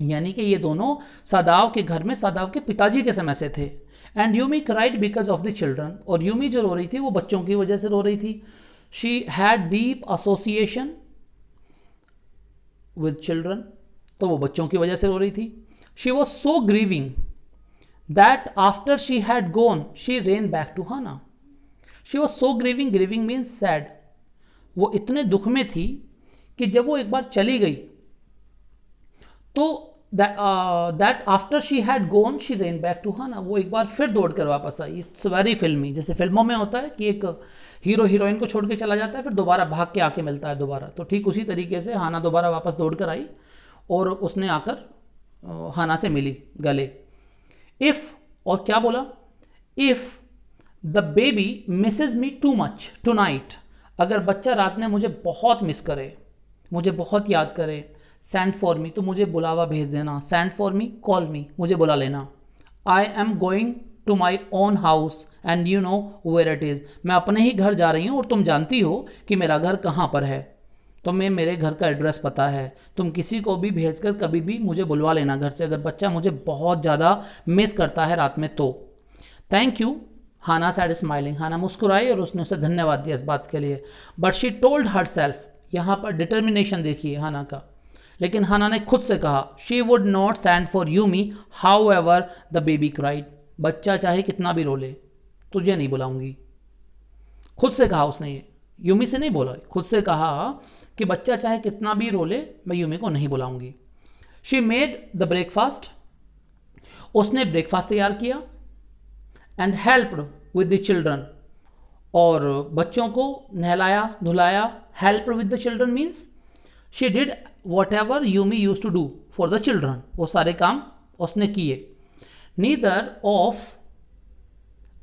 यानी कि ये दोनों सादाव के घर में सादाव के पिताजी के समय से थे। And Yumi cried because of the children, और यूमी जो रो रही थी वो बच्चों की वजह से रो रही थी। She had deep association with children, तो वो बच्चों की वजह से रो रही थी। She was so grieving that after she had gone she ran back to Hana. She was so grieving, grieving means sad, वो इतने दुख में थी कि जब वो एक बार चली गई तो that after she had gone she ran back to Hana, वो एक बार फिर दौड़ कर वापस आई। इट्स वेरी फिल्मी, जैसे फिल्मों में होता है कि एक हीरो हीरोइन को छोड़ के चला जाता है फिर दोबारा भाग के आके मिलता है दोबारा, तो ठीक उसी तरीके से हाना दोबारा वापस दौड़ कर आई और उसने आकर हाना से मिली गले। इफ़, और क्या बोला, if the baby misses me too much tonight, अगर बच्चा रात में मुझे बहुत मिस करे, मुझे बहुत याद करे, सेंड फॉर मी, तो मुझे बुलावा भेज देना, send for me, call me, मुझे बुला लेना। I am going to my own house and you know where it is, मैं अपने ही घर जा रही हूँ और तुम जानती हो कि मेरा घर कहाँ पर है। तुम्हें मेरे घर का एड्रेस पता है, तुम किसी को भी भेजकर कभी भी मुझे बुलवा लेना घर से, अगर बच्चा मुझे बहुत ज़्यादा मिस करता है रात में तो। Thank you, Hana said smiling. Hana मुस्कुराई और उसने उसे धन्यवाद दिया इस बात के लिए। But she told her self, यहाँ पर डिटर्मिनेशन देखिए हाना का। लेकिन हाना ने खुद से कहा, she would not send for Yumi how ever the baby cried. बच्चा चाहे कितना भी रोले, तुझे नहीं बुलाऊंगी। खुद से कहा उसने, ये यूमी से नहीं बोला, खुद से कहा कि बच्चा चाहे कितना भी रोले, मैं यूमी को नहीं बुलाऊंगी। शी मेड द ब्रेकफास्ट, उसने ब्रेकफास्ट तैयार किया। And helped with the children, और बच्चों को नहलाया धुलाया। Helped with the children means she did whatever Yumi use to do for the children, वो सारे काम उसने किए। Neither of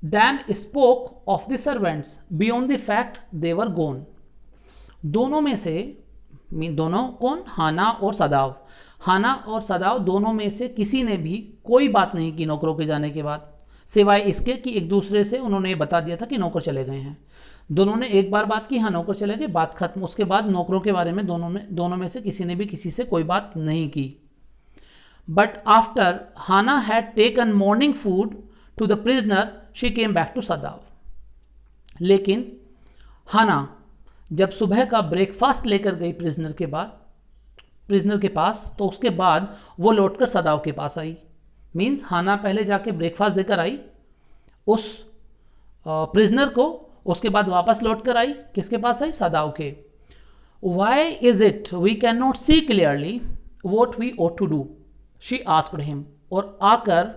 them spoke of the servants beyond the fact they were gone. दोनों में से, दोनों कौन, हाना और सदाव, हाना और सदाव दोनों में से किसी ने भी कोई बात नहीं की नौकरों के जाने के बाद, सिवाय इसके कि एक दूसरे से उन्होंने ये बता दिया था कि नौकर चले गए हैं। दोनों ने एक बार बात की, हाँ नौकर चले गए, बात खत्म। उसके बाद नौकरों के बारे में दोनों में से किसी ने भी किसी से कोई बात नहीं की। But after Hana had taken morning food to the prisoner she came back to Sadao. लेकिन हाना जब सुबह का ब्रेकफास्ट लेकर गई प्रिजनर के पास, तो उसके बाद वो लौटकर सदाव के पास आई। मीन्स हाना पहले जाके ब्रेकफास्ट देकर आई उस प्रिजनर को, उसके बाद वापस लौट कर आई, किसके पास आई, सदाव के। Why is it we can not see clearly what we ought to do, she asked him. और आकर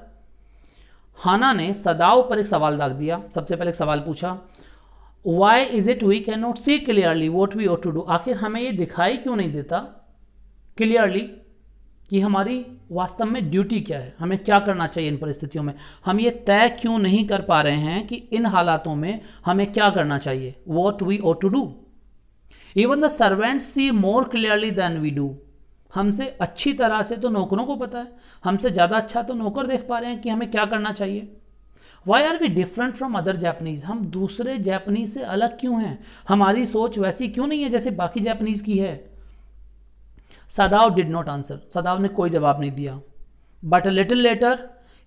हाना ने सदाव पर एक सवाल दाग दिया। सबसे पहले एक सवाल पूछा, why is it we can not see clearly what we ought to do, आखिर हमें ये दिखाई क्यों नहीं देता क्लियरली कि हमारी वास्तव में ड्यूटी क्या है, हमें क्या करना चाहिए इन परिस्थितियों में। हम ये तय क्यों नहीं कर पा रहे हैं कि इन हालातों में हमें क्या करना चाहिए, what we ought to do. Even the servants see more clearly than we do, हमसे अच्छी तरह से तो नौकरों को पता है, हमसे ज़्यादा अच्छा तो नौकर देख पा रहे हैं कि हमें क्या करना चाहिए। Why are we different from other Japanese, हम दूसरे जैपनीज से अलग क्यों हैं, हमारी सोच वैसी क्यों नहीं है जैसे बाकी जैपनीज की है। Sadao did not answer, Sadao ने कोई जवाब नहीं दिया। But a little later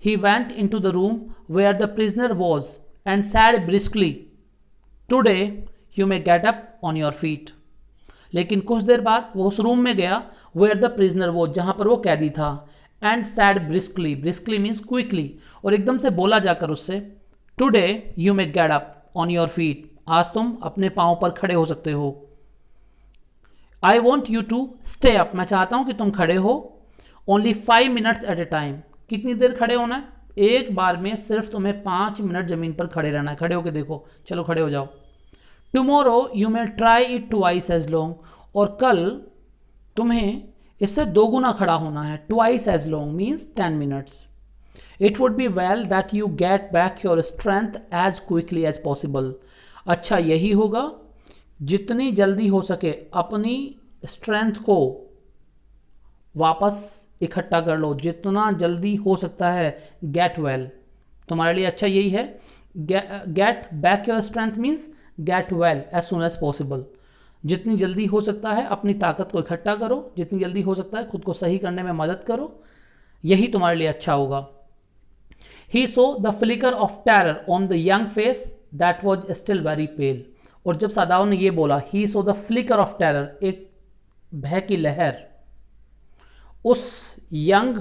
he went into the room where the prisoner was and said briskly, today you may get up on your feet. लेकिन कुछ देर बाद वो उस रूम में गया वेयर द प्रिजनर वॉज, जहां पर वो कैदी था, and said briskly, briskly means quickly, और एकदम से बोला जाकर उससे, today you may get up on your feet, आज तुम अपने पाँव पर खड़े हो सकते हो। I want you to stay up, मैं चाहता हूं कि तुम खड़े हो, only 5 minutes at a time, कितनी देर खड़े होना है, एक बार में सिर्फ तुम्हें 5 मिनट जमीन पर खड़े रहना है, खड़े होके देखो, चलो खड़े हो जाओ। Tomorrow you may try it twice as long, और कल तुम्हें इससे 2 गुना खड़ा होना है, twice as long means 10 minutes. It would be well that you get back your strength as quickly as possible, अच्छा यही होगा जितनी जल्दी हो सके अपनी स्ट्रेंथ को वापस इकट्ठा कर लो, जितना जल्दी हो सकता है। गेट वेल तुम्हारे लिए अच्छा यही है, get back your strength means get well as soon as possible, जितनी जल्दी हो सकता है अपनी ताकत को इकट्ठा करो, जितनी जल्दी हो सकता है खुद को सही करने में मदद करो, यही तुम्हारे लिए अच्छा होगा। He saw the flicker of terror on the young face that was still very pale, और जब सदाव ने यह बोला, he saw the flicker of terror, एक भय की लहर उस यंग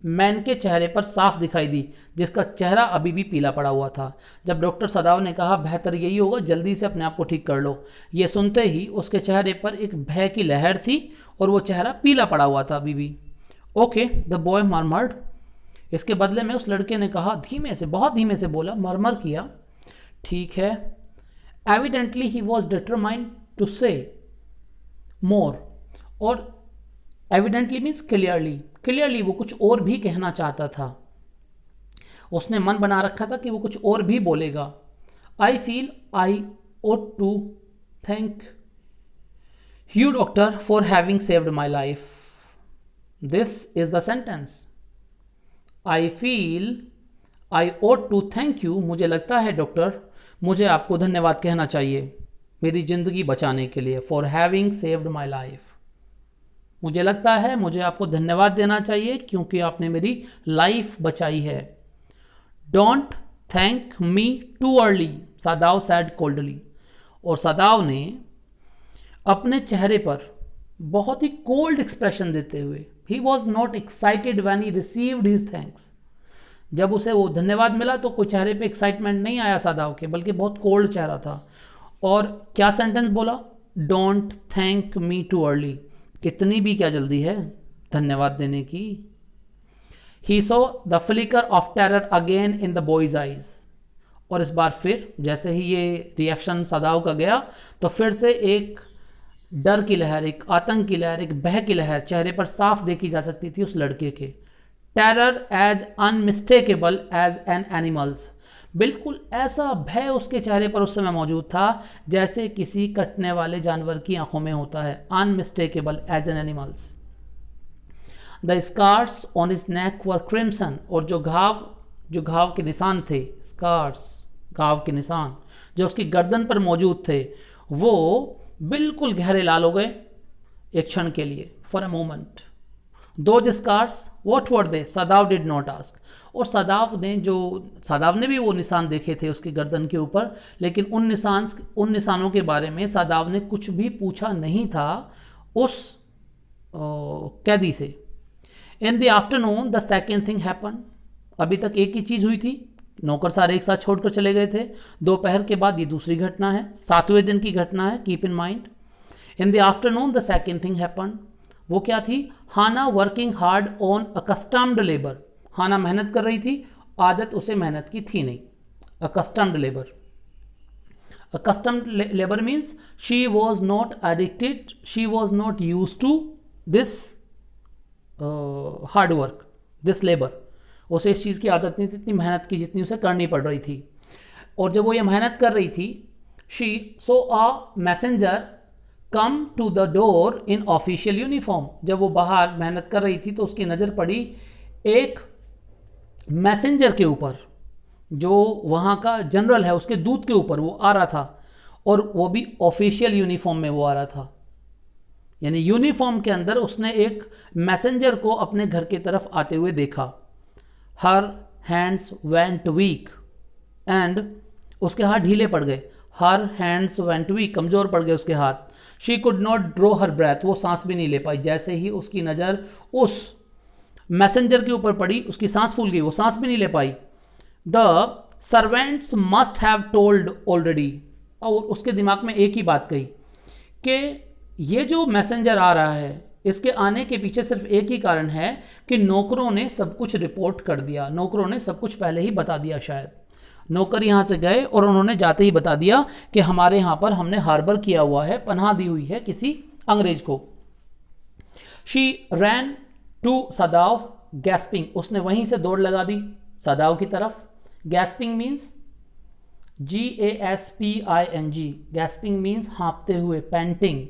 मैन के चेहरे पर साफ दिखाई दी, जिसका चेहरा अभी भी पीला पड़ा हुआ था। जब डॉक्टर सदाव ने कहा बेहतर यही होगा जल्दी से अपने आप को ठीक कर लो, ये सुनते ही उसके चेहरे पर एक भय की लहर थी और वो चेहरा पीला पड़ा हुआ था अभी भी। ओके द बॉय मरमर्ड, इसके बदले में उस लड़के ने कहा, धीमे से, बहुत धीमे से बोला, मरमर किया, ठीक है। Evidently he was determined to say more, और एविडेंटली मीन्स क्लियरली, क्लियरली वो कुछ और भी कहना चाहता था, उसने मन बना रखा था कि वो कुछ और भी बोलेगा। I feel I ought to thank you doctor for having saved my life, this is the sentence. I feel I ought to thank you, मुझे लगता है डॉक्टर मुझे आपको धन्यवाद कहना चाहिए। मेरी ज़िंदगी बचाने के लिए, for having saved my life. मुझे लगता है मुझे आपको धन्यवाद देना चाहिए क्योंकि आपने मेरी लाइफ बचाई है। Don't thank me too early, Sadao said coldly. और सादाव ने अपने चेहरे पर बहुत ही कोल्ड एक्सप्रेशन देते हुए, he was not excited when he received his thanks, जब उसे वो धन्यवाद मिला तो कोई चेहरे पे एक्साइटमेंट नहीं आया सादाव के, बल्कि बहुत कोल्ड चेहरा था। और क्या सेंटेंस बोला? Don't thank me too early, इतनी भी क्या जल्दी है धन्यवाद देने की। He saw the flicker of terror again in the boy's eyes. और इस बार फिर जैसे ही ये रिएक्शन सादाव का गया तो फिर से एक डर की लहर, एक आतंक की लहर, एक भय की लहर चेहरे पर साफ देखी जा सकती थी उस लड़के के। Terror as unmistakable as an animal's, बिल्कुल ऐसा भय उसके चेहरे पर उस समय मौजूद था जैसे किसी कटने वाले जानवर की आंखों में होता है। Unmistakable as an animal's. The scars on his neck were crimson, और जो घाव के निशान थे, स्कार्स घाव के निशान जो उसकी गर्दन पर मौजूद थे, वो बिल्कुल गहरे लाल हो गए एक क्षण के लिए, for a moment. Two scars what were they, Sadao did not ask. और सादाव ने भी वो निशान देखे थे उसकी गर्दन के ऊपर, लेकिन उन निशानों के बारे में सादाव ने कुछ भी पूछा नहीं था उस कैदी से। इन the afternoon the second thing happen, अभी तक एक ही चीज़ हुई थी, नौकर सारे एक साथ छोड़कर चले गए थे। दोपहर के बाद ये दूसरी घटना है, 7वें दिन की घटना है, keep in mind. In the afternoon the second thing happen, वो क्या थी? Hana working hard on accustomed labour. Hana मेहनत कर रही थी, आदत उसे मेहनत की थी नहीं। Accustomed labour, accustomed labour means she was not addicted, she was not used to this hard work, this labour. उसे इस चीज़ की आदत नहीं थी इतनी मेहनत की जितनी उसे करनी पड़ रही थी। और जब वो ये मेहनत कर रही थी, she saw a messenger come to the door in official uniform, जब वो बाहर मेहनत कर रही थी तो उसकी नज़र पड़ी एक मैसेंजर के ऊपर, जो वहाँ का जनरल है उसके दूत के ऊपर वो आ रहा था, और वो भी ऑफिशियल यूनिफॉर्म में वो आ रहा था। यानी यूनिफॉर्म के अंदर उसने एक मैसेंजर को अपने घर की तरफ आते हुए देखा। Her hands went weak and, उसके हाथ ढीले पड़ गए। हर हैंड्स वेंट वीक, कमज़ोर पड़ गए उसके हाथ। She could not draw her breath, वो सांस भी नहीं ले पाई। जैसे ही उसकी नज़र उस मैसेंजर के ऊपर पड़ी उसकी सांस फूल गई, वो सांस भी नहीं ले पाई। The servants must have told already, और उसके दिमाग में एक ही बात गई कि ये जो मैसेंजर आ रहा है इसके आने के पीछे सिर्फ एक ही कारण है कि नौकरों ने सब कुछ रिपोर्ट कर दिया, नौकरों ने सब कुछ पहले ही बता दिया। शायद नौकर यहाँ से गए और उन्होंने जाते ही बता दिया कि हमारे यहाँ पर हमने हार्बर किया हुआ है, पनाह दी हुई है किसी अंग्रेज को। She ran to Sadao gasping, उसने वहीं से दौड़ लगा दी सादाव की तरफ। Gasping means GASPING, gasping means हाँपते हुए, panting.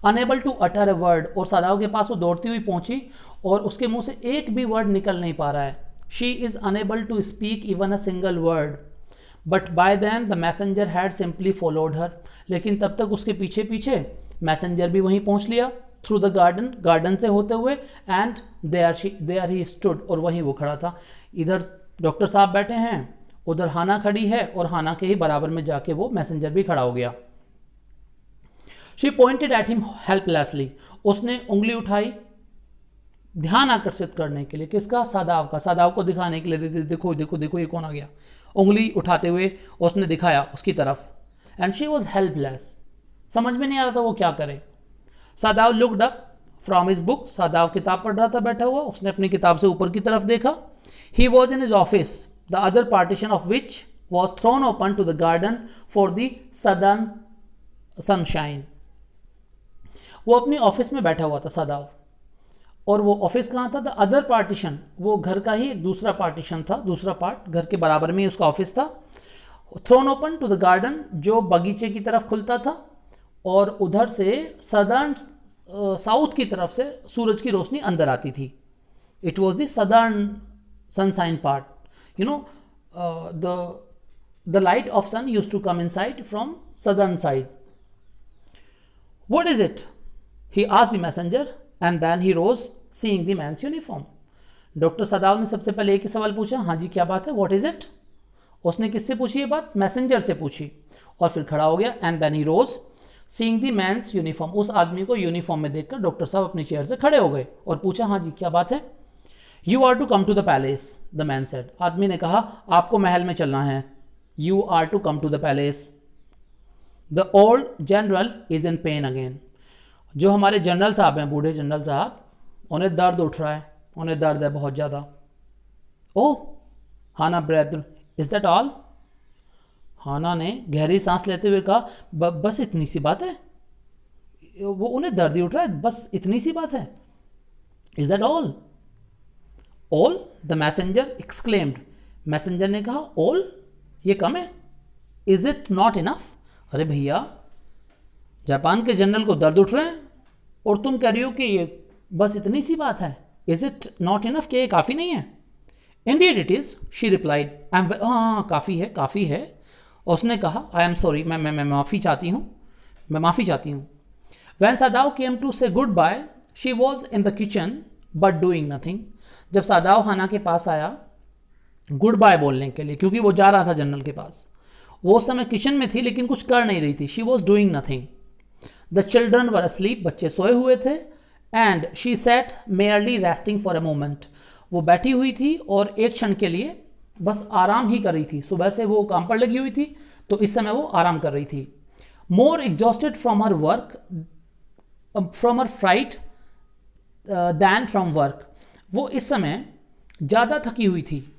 Unable to utter a word, और सादाव के पास वो दौड़ती हुई पहुंची और उसके मुंह से एक भी वर्ड निकल नहीं पा रहा है। She is unable to speak even a single word, but by then the messenger had simply followed her, लेकिन तब तक उसके पीछे पीछे मैसेंजर भी वहीं पहुंच लिया, थ्रू द गार्डन से होते हुए, एंड देयर ही स्टूड, और वहीं वो खड़ा था। इधर डॉक्टर साहब बैठे हैं, उधर हाना खड़ी है, और हाना के ही बराबर में जाके वो मैसेंजर भी खड़ा हो गया। She pointed at him helplessly, उसने उंगली उठाई ध्यान आकर्षित करने के लिए, किसका? सादाव का, सादाव को दिखाने के लिए, देखो देखो देखो ये कौन आ गया। उंगली उठाते हुए उसने दिखाया उसकी तरफ, एंड शी वॉज हेल्पलेस, समझ में नहीं आ रहा था वो क्या करे। Sadao looked up from his book, Sadao किताब पढ़ रहा था बैठा हुआ, उसने अपनी किताब से ऊपर की तरफ देखा। He was in his office, the other partition of which was thrown open to the garden for the southern sunshine. वो अपनी ऑफिस में बैठा हुआ था सादाव, और वो ऑफिस कहाँ था? द अदर पार्टीशन, वो घर का ही एक दूसरा पार्टीशन था, दूसरा पार्ट, घर के बराबर में ही उसका ऑफिस था। Thrown open to the garden, जो बगीचे की तरफ खुलता था, और उधर से सदर्न साउथ की तरफ से सूरज की रोशनी अंदर आती थी। It was the southern sunshine part, you know the light of sun used to come inside from southern side, What is it? He asked the messenger and then he rose seeing the man's uniform. Doctor सदाव ने सबसे पहले एक ही सवाल पूछा, हाँ जी क्या बात है, व्हाट इज इट। उसने किससे पूछी ये बात, मैसेंजर से पूछी, और फिर खड़ा हो गया। And then he rose seeing the man's uniform, उस आदमी को यूनिफॉर्म में देखकर डॉक्टर साहब अपनी चेयर से खड़े हो गए और पूछा, हाँ जी क्या बात है। You are to come to the palace, the man said, आदमी ने कहा आपको महल में चलना है। You are to come to the palace. The old general is in pain again, जो हमारे जनरल साहब हैं, बूढ़े जनरल साहब, उन्हें दर्द उठ रहा है, उन्हें दर्द है बहुत ज़्यादा। ओह हाना ब्रेथ, इज दैट ऑल। हाना ने गहरी सांस लेते हुए कहा, बस इतनी सी बात है, वो उन्हें दर्द ही उठ रहा है, बस इतनी सी बात है। Is that all. All, the messenger exclaimed, messenger ने कहा ऑल, ये कम है। इज इट नॉट इनफ, अरे भैया जापान के जनरल को दर्द उठ रहे हैं और तुम कह रही हो कि ये बस इतनी सी बात है। इज इट नॉट इनफ, कि ये काफ़ी नहीं है। Indeed it is, she replied, I am, हाँ काफ़ी है काफ़ी है। उसने कहा आई एम सॉरी, मैं माफ़ी चाहती हूँ, मैं माफ़ी चाहती हूँ। When Sadao came to say goodbye, she was in the kitchen but doing nothing. जब सादाव हाना के पास आया गुड बाय बोलने के लिए, क्योंकि वो जा रहा था जनरल के पास, वो उस समय किचन में थी लेकिन कुछ कर नहीं रही थी। She was doing nothing. The children were asleep, बच्चे सोए हुए थे। And she said merely resting for a moment, वो बैठी हुई थी और एक क्षण के लिए बस आराम ही कर रही थी। सुबह से वो काम पर लगी हुई थी तो इस समय वो आराम कर रही थी। More exhausted from her work, from her fright than from work, वो इस समय ज़्यादा थकी हुई थी।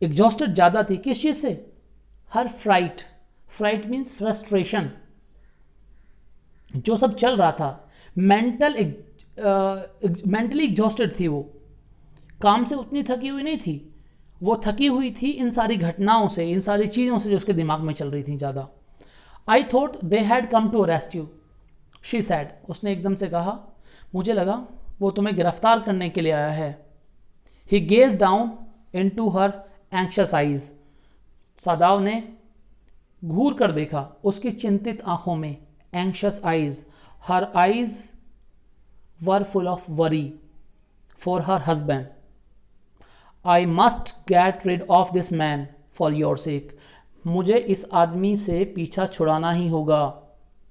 एग्जॉस्टेड ज़्यादा थी किस चीज़ से, हर फ्राइट, फ्राइट मीन्स फ्रस्ट्रेशन, जो सब चल रहा था। मेंटली एग्जॉस्टेड थी वो, काम से उतनी थकी हुई नहीं थी, वो थकी हुई थी इन सारी घटनाओं से, इन सारी चीज़ों से जो उसके दिमाग में चल रही थी ज़्यादा। I thought they had come to arrest you, she said, उसने एकदम से कहा मुझे लगा वो तुम्हें गिरफ्तार करने के लिए आया है। He gazed down into her anxious eyes, Sadao ने घूर कर देखा उसकी चिंतित आंखों में। Anxious eyes, her eyes were full of worry for her husband. I must get rid of this man for your sake. मुझे इस आदमी से पीछा छुड़ाना ही होगा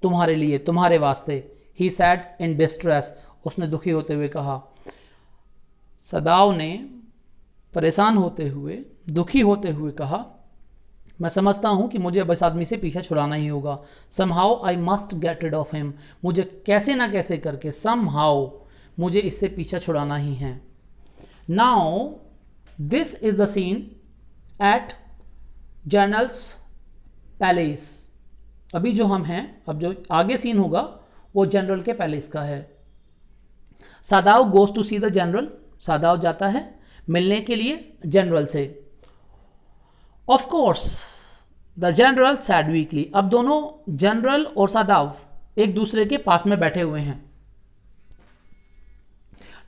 तुम्हारे लिए, तुम्हारे वास्ते। He said in distress, उसने दुखी होते हुए कहा। सदाव ने परेशान होते हुए, दुखी होते हुए कहा, मैं समझता हूँ कि मुझे बस आदमी से पीछा छुड़ाना ही होगा। Somehow I must get rid of him, मुझे कैसे ना कैसे करके, समहाउ मुझे इससे पीछा छुड़ाना ही है। Now this is the scene at general's palace. अभी जो हम हैं, अब जो आगे सीन होगा वो जनरल के पैलेस का है। Sadao goes to see the general, Sadao जाता है मिलने के लिए जनरल से। Of course the general said weakly, अब दोनों जनरल और सादाव एक दूसरे के पास में बैठे हुए हैं।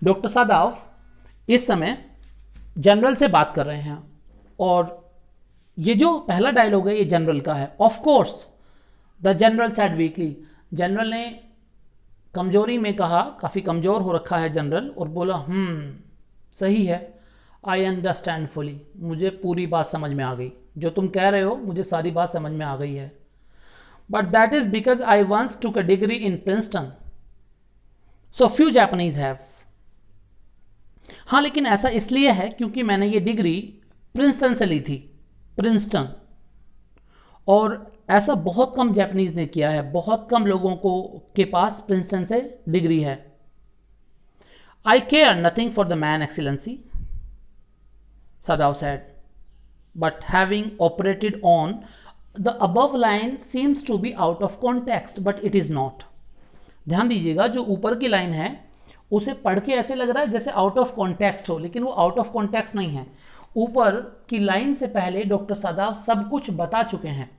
डॉक्टर सादाव इस समय जनरल से बात कर रहे हैं और ये जो पहला डायलॉग है ये जनरल का है। Of course the general said weekly, general ने कमजोरी में कहा, काफ़ी कमज़ोर हो रखा है जनरल, और बोला सही है, आई अंडरस्टैंड फुली, मुझे पूरी बात समझ में आ गई, जो तुम कह रहे हो मुझे सारी बात समझ में आ गई है। But that is because I once took a degree in Princeton, so few Japanese have. हाँ लेकिन ऐसा इसलिए है क्योंकि मैंने ये डिग्री प्रिंसटन से ली थी, प्रिंसटन, और ऐसा बहुत कम जापानीज ने किया है, बहुत कम लोगों को के पास प्रिंसटन से डिग्री है। I care nothing for the man excellency, Sadav said, but having operated on the above line seems to be out of context, but it is not. ध्यान दीजिएगा, जो ऊपर की लाइन है उसे पढ़ के ऐसे लग रहा है जैसे आउट ऑफ कॉन्टेक्स्ट हो, लेकिन वो आउट ऑफ कॉन्टेक्स्ट नहीं है। ऊपर की लाइन से पहले डॉक्टर सदाव सब कुछ बता चुके हैं।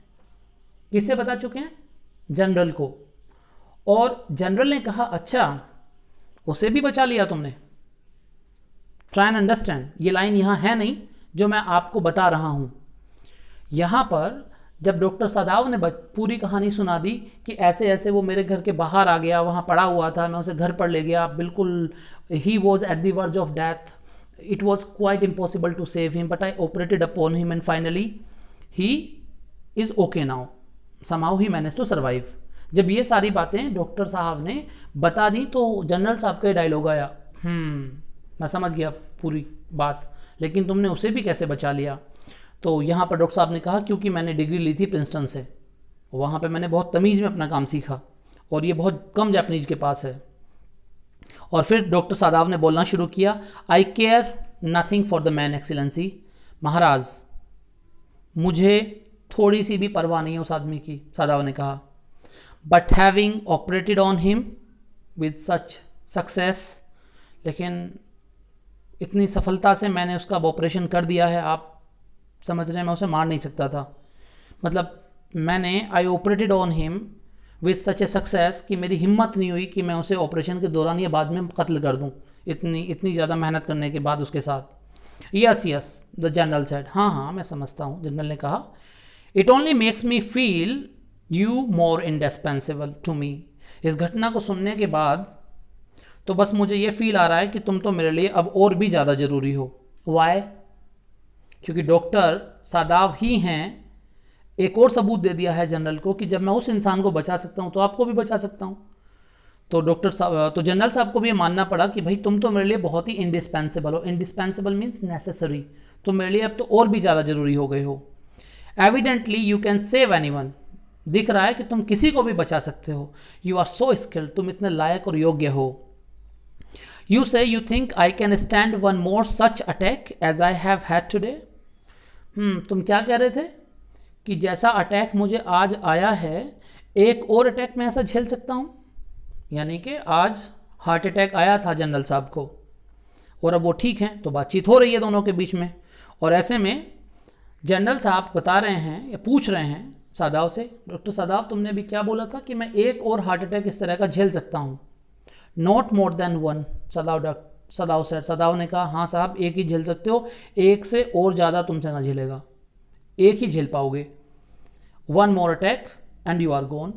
किसे बता चुके हैं? जनरल को। और जनरल ने कहा अच्छा उसे भी बचा लिया तुमने। ट्राई एंड अंडरस्टैंड, ये लाइन यहाँ है नहीं जो मैं आपको बता रहा हूँ। यहाँ पर जब डॉक्टर सदाव ने पूरी कहानी सुना दी कि ऐसे ऐसे वो मेरे घर के बाहर आ गया, वहाँ पड़ा हुआ था, मैं उसे घर पर ले गया, बिल्कुल he was at the verge of death, it was quite impossible to save him, but I operated upon him and finally he is okay now, somehow he manage to survive. जब ये सारी बातें डॉक्टर साहब ने बता दी तो जनरल साहब का डायलॉग आया, मैं समझ गया पूरी बात, लेकिन तुमने उसे भी कैसे बचा लिया? तो यहाँ पर डॉक्टर साहब ने कहा क्योंकि मैंने डिग्री ली थी प्रिंसटन से, वहाँ पे मैंने बहुत तमीज़ में अपना काम सीखा और ये बहुत कम जापानीज के पास है। और फिर डॉक्टर सादाव ने बोलना शुरू किया, I care nothing for the man excellency, महाराज मुझे थोड़ी सी भी परवाह नहीं है उस आदमी की, सादाव ने कहा, but having operated on him with such success, लेकिन इतनी सफलता से मैंने उसका ऑपरेशन कर दिया है, आप समझ रहे हैं, मैं उसे मार नहीं सकता था। मतलब मैंने I operated on him with such a success कि मेरी हिम्मत नहीं हुई कि मैं उसे ऑपरेशन के दौरान या बाद में कत्ल कर दूं, इतनी ज़्यादा मेहनत करने के बाद उसके साथ। Yes yes the general said, हाँ हाँ मैं समझता हूँ, जनरल ने कहा, it only makes me feel you more indispensable to me. इस घटना को सुनने के बाद तो बस मुझे ये फील आ रहा है कि तुम तो मेरे लिए अब और भी ज़्यादा ज़रूरी हो। वाई? क्योंकि डॉक्टर सादाव ही हैं, एक और सबूत दे दिया है जनरल को कि जब मैं उस इंसान को बचा सकता हूँ तो आपको भी बचा सकता हूँ। तो तो जनरल साहब को भी ये मानना पड़ा कि भाई तुम तो मेरे लिए बहुत ही इंडिस्पेंसिबल हो। इंडिस्पेंसिबल मीन्स नेसेसरी, तो मेरे लिए अब तो और भी ज़्यादा ज़रूरी हो गए हो। Evidently you can save anyone, दिख रहा है कि तुम किसी को भी बचा सकते हो। यू आर सो स्किल्ड, तुम इतने लायक और योग्य हो। You say you think I can stand one more such attack as I have had today. तुम क्या कह रहे थे कि जैसा अटैक मुझे आज आया है, एक और अटैक मैं ऐसा झेल सकता हूँ। यानी कि आज हार्ट अटैक आया था जनरल साहब को और अब वो ठीक हैं, तो बातचीत हो रही है दोनों के बीच में। और ऐसे में जनरल साहब बता रहे हैं या पूछ रहे हैं सादाव से, डॉक्टर सादाव तुमने अभी क्या बोला था कि मैं एक और हार्ट अटैक इस तरह का झेल सकता हूँ? Not more than one, सदाव sir, सदाव ने कहा, हाँ साहब एक ही झेल सकते हो, एक से और ज़्यादा तुमसे ना झेलेगा, एक ही झेल पाओगे। One more attack and you are gone.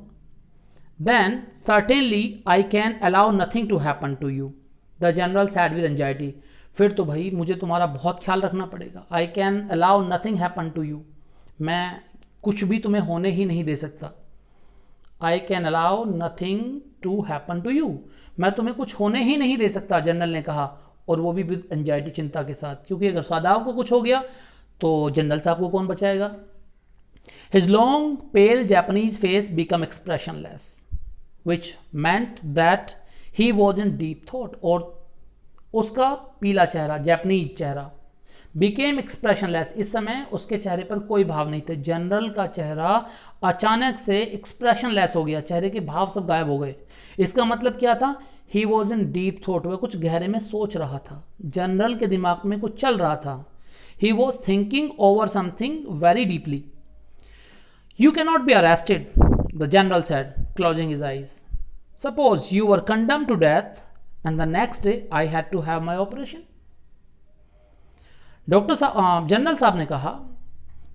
Then certainly I can allow nothing to happen to you, the general said with anxiety. फिर तो भाई मुझे तुम्हारा बहुत ख्याल रखना पड़ेगा। I can allow nothing happen to you, मैं कुछ भी तुम्हें होने ही नहीं दे सकता। I can allow nothing to happen to you, मैं तुम्हें कुछ होने ही नहीं दे सकता, जनरल ने कहा, और वो भी विद एंजाइटी, चिंता के साथ, क्योंकि अगर सादाव को कुछ हो गया तो जनरल साहब को कौन बचाएगा। His long pale Japanese face become expressionless which meant that he was in deep thought, और उसका पीला चेहरा, जापानीज चेहरा, बिकेम एक्सप्रेशनलेस, इस समय उसके चेहरे पर कोई भाव नहीं थे। जनरल का चेहरा अचानक से एक्सप्रेशनलेस हो गया, चेहरे के भाव सब गायब हो गए। इसका मतलब क्या था? He was in deep thought, वह कुछ गहरे में सोच रहा था, जनरल के दिमाग में कुछ चल रहा था। He was thinking over something very deeply. You can not be arrested, the general said, closing his eyes. Suppose you were condemned to death and the next day I had to have my operation. General साहब ने कहा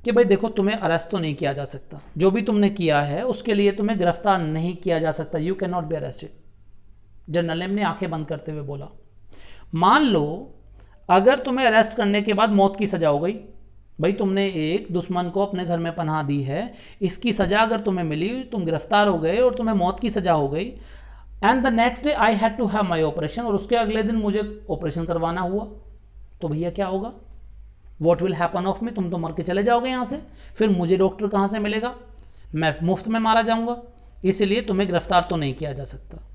कि भाई देखो, तुम्हें अरेस्ट तो नहीं किया जा सकता, जो भी तुमने किया है उसके लिए तुम्हें गिरफ्तार नहीं किया जा सकता। You can not be arrested, general ने अपनी आंखें बंद करते हुए बोला। मान लो अगर तुम्हें अरेस्ट करने के बाद मौत की सजा हो गई, भाई तुमने एक दुश्मन को अपने घर में पनाह दी है, इसकी सजा अगर तुम्हें मिली, तुम गिरफ्तार हो गए और तुम्हें मौत की सजा हो गई, and the next day I had to have my operation, और उसके अगले दिन मुझे ऑपरेशन करवाना हुआ, तो भैया क्या होगा? What will happen of me, तुम तो मर के चले जाओगे यहाँ से, फिर मुझे डॉक्टर कहाँ से मिलेगा, मैं मुफ्त में मारा जाऊँगा, इसलिए तुम्हें गिरफ्तार तो नहीं किया जा सकता।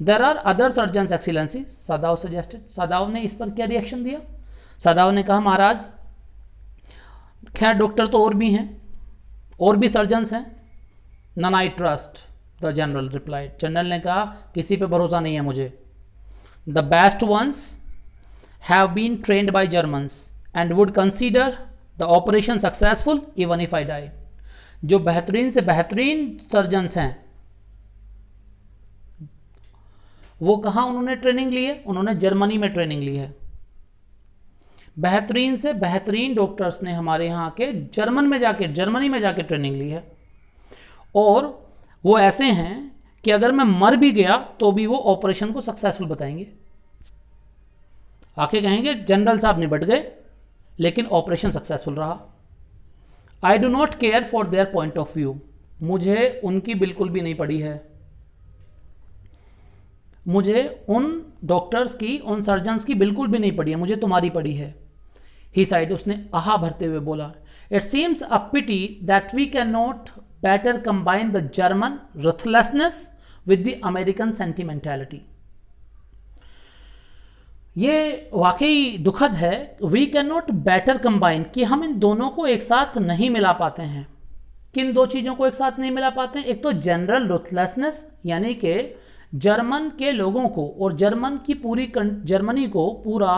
There are other surgeons excellency, Sadao suggested. Sadao ने इस पर क्या रिएक्शन दिया? सादाव ने कहा, महाराज खैर डॉक्टर तो और भी हैं, और भी सर्जन्स हैं। None I trust, the general replied, general ने कहा किसी पे भरोसा नहीं है मुझे। The best ones have been trained by Germans and would consider the operation successful even if I died. जो बेहतरीन से बेहतरीन सर्जन्स हैं, वो कहाँ उन्होंने ट्रेनिंग ली है? उन्होंने जर्मनी में ट्रेनिंग ली है। बेहतरीन से बेहतरीन डॉक्टर्स ने हमारे यहाँ के जर्मनी में जाके ट्रेनिंग ली है, और वो ऐसे हैं कि अगर मैं मर भी गया तो भी वो ऑपरेशन को सक्सेसफुल बताएंगे। आके कहेंगे जनरल साहब निपट गए लेकिन ऑपरेशन सक्सेसफुल रहा। I do not care for their point of view, मुझे उनकी बिल्कुल भी नहीं पड़ी है, मुझे उन डॉक्टर्स की, उन सर्जन्स की बिल्कुल भी नहीं पड़ी है, मुझे तुम्हारी पड़ी है। ही साइड, उसने आहा भरते हुए बोला, it seems a pity that we can not better combine the German ruthlessness with the American sentimentality। ये वाकई दुखद है, we can not better combine, कि हम इन दोनों को एक साथ नहीं मिला पाते हैं। किन दो चीज़ों को एक साथ नहीं मिला पाते हैं? एक तो जनरल रुथलेसनेस, यानी कि जर्मन के लोगों को और जर्मनी को पूरा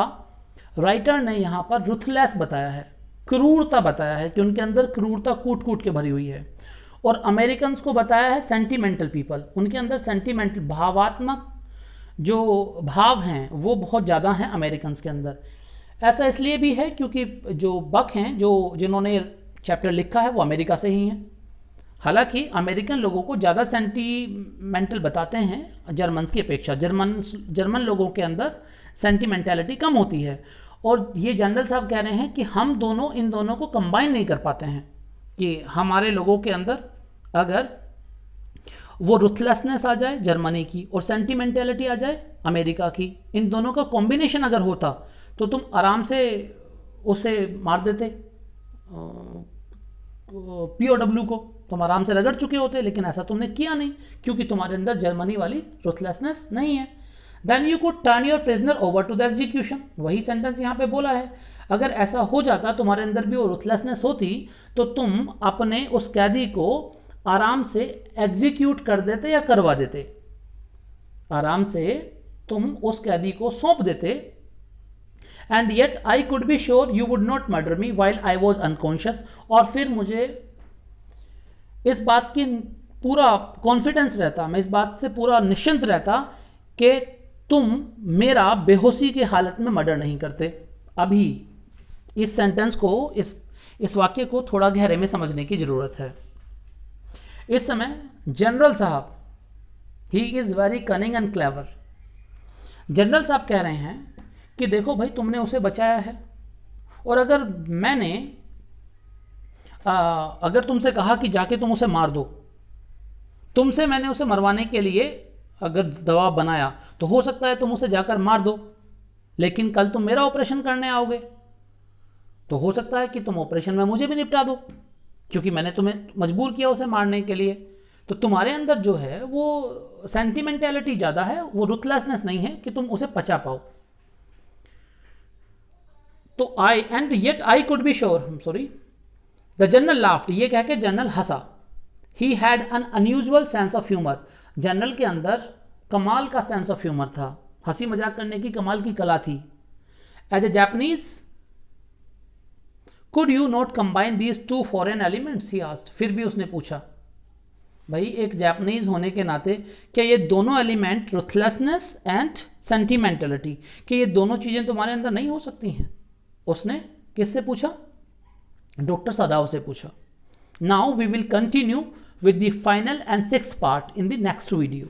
राइटर ने यहाँ पर रुथलेस बताया है, क्रूरता बताया है कि उनके अंदर क्रूरता कूट कूट के भरी हुई है। और अमेरिकन्स को बताया है सेंटिमेंटल पीपल, उनके अंदर सेंटिमेंटल भावात्मक जो भाव हैं वो बहुत ज़्यादा हैं अमेरिकन्स के अंदर। ऐसा इसलिए भी है क्योंकि जो बक हैं, जिन्होंने चैप्टर लिखा है वो अमेरिका से ही हैं। हालांकि अमेरिकन लोगों को ज़्यादा सेंटिमेंटल बताते हैं जर्मन्स की अपेक्षा, जर्मन लोगों के अंदर सेंटिमेंटलिटी कम होती है। और ये जनरल साहब कह रहे हैं कि हम दोनों इन दोनों को कंबाइन नहीं कर पाते हैं, कि हमारे लोगों के अंदर अगर वो रुथलेसनेस आ जाए जर्मनी की और सेंटिमेंटलिटी आ जाए अमेरिका की, इन दोनों का कॉम्बिनेशन अगर होता तो तुम आराम से उसे मार देते, POW को तुम आराम से रगड़ चुके होते, लेकिन ऐसा तुमने किया नहीं क्योंकि तुम्हारे अंदर जर्मनी वाली रुथलेसनेस नहीं है। Then you could turn your prisoner over to the execution, वही सेंटेंस यहाँ पे बोला है। अगर ऐसा हो जाता, तुम्हारे अंदर भी वो रुथलेसनेस होती, तो तुम अपने उस कैदी को आराम से एग्जीक्यूट कर देते या करवा देते, आराम से तुम उस कैदी को सौंप देते। And yet I could be sure you would not murder me while I was unconscious, और फिर मुझे इस बात की पूरा कॉन्फिडेंस रहता, मैं इस बात से पूरा निश्चिंत रहता कि तुम मेरा बेहोशी की हालत में मर्डर नहीं करते। अभी इस सेंटेंस को, इस वाक्य को थोड़ा गहरे में समझने की ज़रूरत है। इस समय जनरल साहब, he is very cunning and clever, general साहब कह रहे हैं कि देखो भाई, तुमने उसे बचाया है, और अगर मैंने अगर तुमसे कहा कि जाके तुम उसे मार दो, तुमसे मैंने उसे मरवाने के लिए अगर दबाव बनाया, तो हो सकता है तुम उसे जाकर मार दो, लेकिन कल तुम मेरा ऑपरेशन करने आओगे तो हो सकता है कि तुम ऑपरेशन में मुझे भी निपटा दो, क्योंकि मैंने तुम्हें मजबूर किया उसे मारने के लिए। तो तुम्हारे अंदर जो है वो सेंटिमेंटलिटी ज़्यादा है, वो रुथलेसनेस नहीं है कि तुम उसे पचा पाओ। तो I could be sure, sorry, the general laughed, ये कह के general Hansa. He had an unusual sense of humour, general के अंदर कमाल का सेंस ऑफ ह्यूमर था, हंसी मजाक करने की कमाल की कला थी। As a Japanese could you not combine these two foreign elements, he asked, फिर भी उसने पूछा, भाई एक जापानीज होने के नाते क्या ये दोनों एलिमेंट, रुथलेसनेस एंड सेंटिमेंटलिटी, कि ये दोनों चीज़ें तुम्हारे अंदर नहीं हो सकती हैं? उसने किससे पूछा? डॉक्टर सदाव से पूछा। Now we will continue with the final and sixth part in the next video.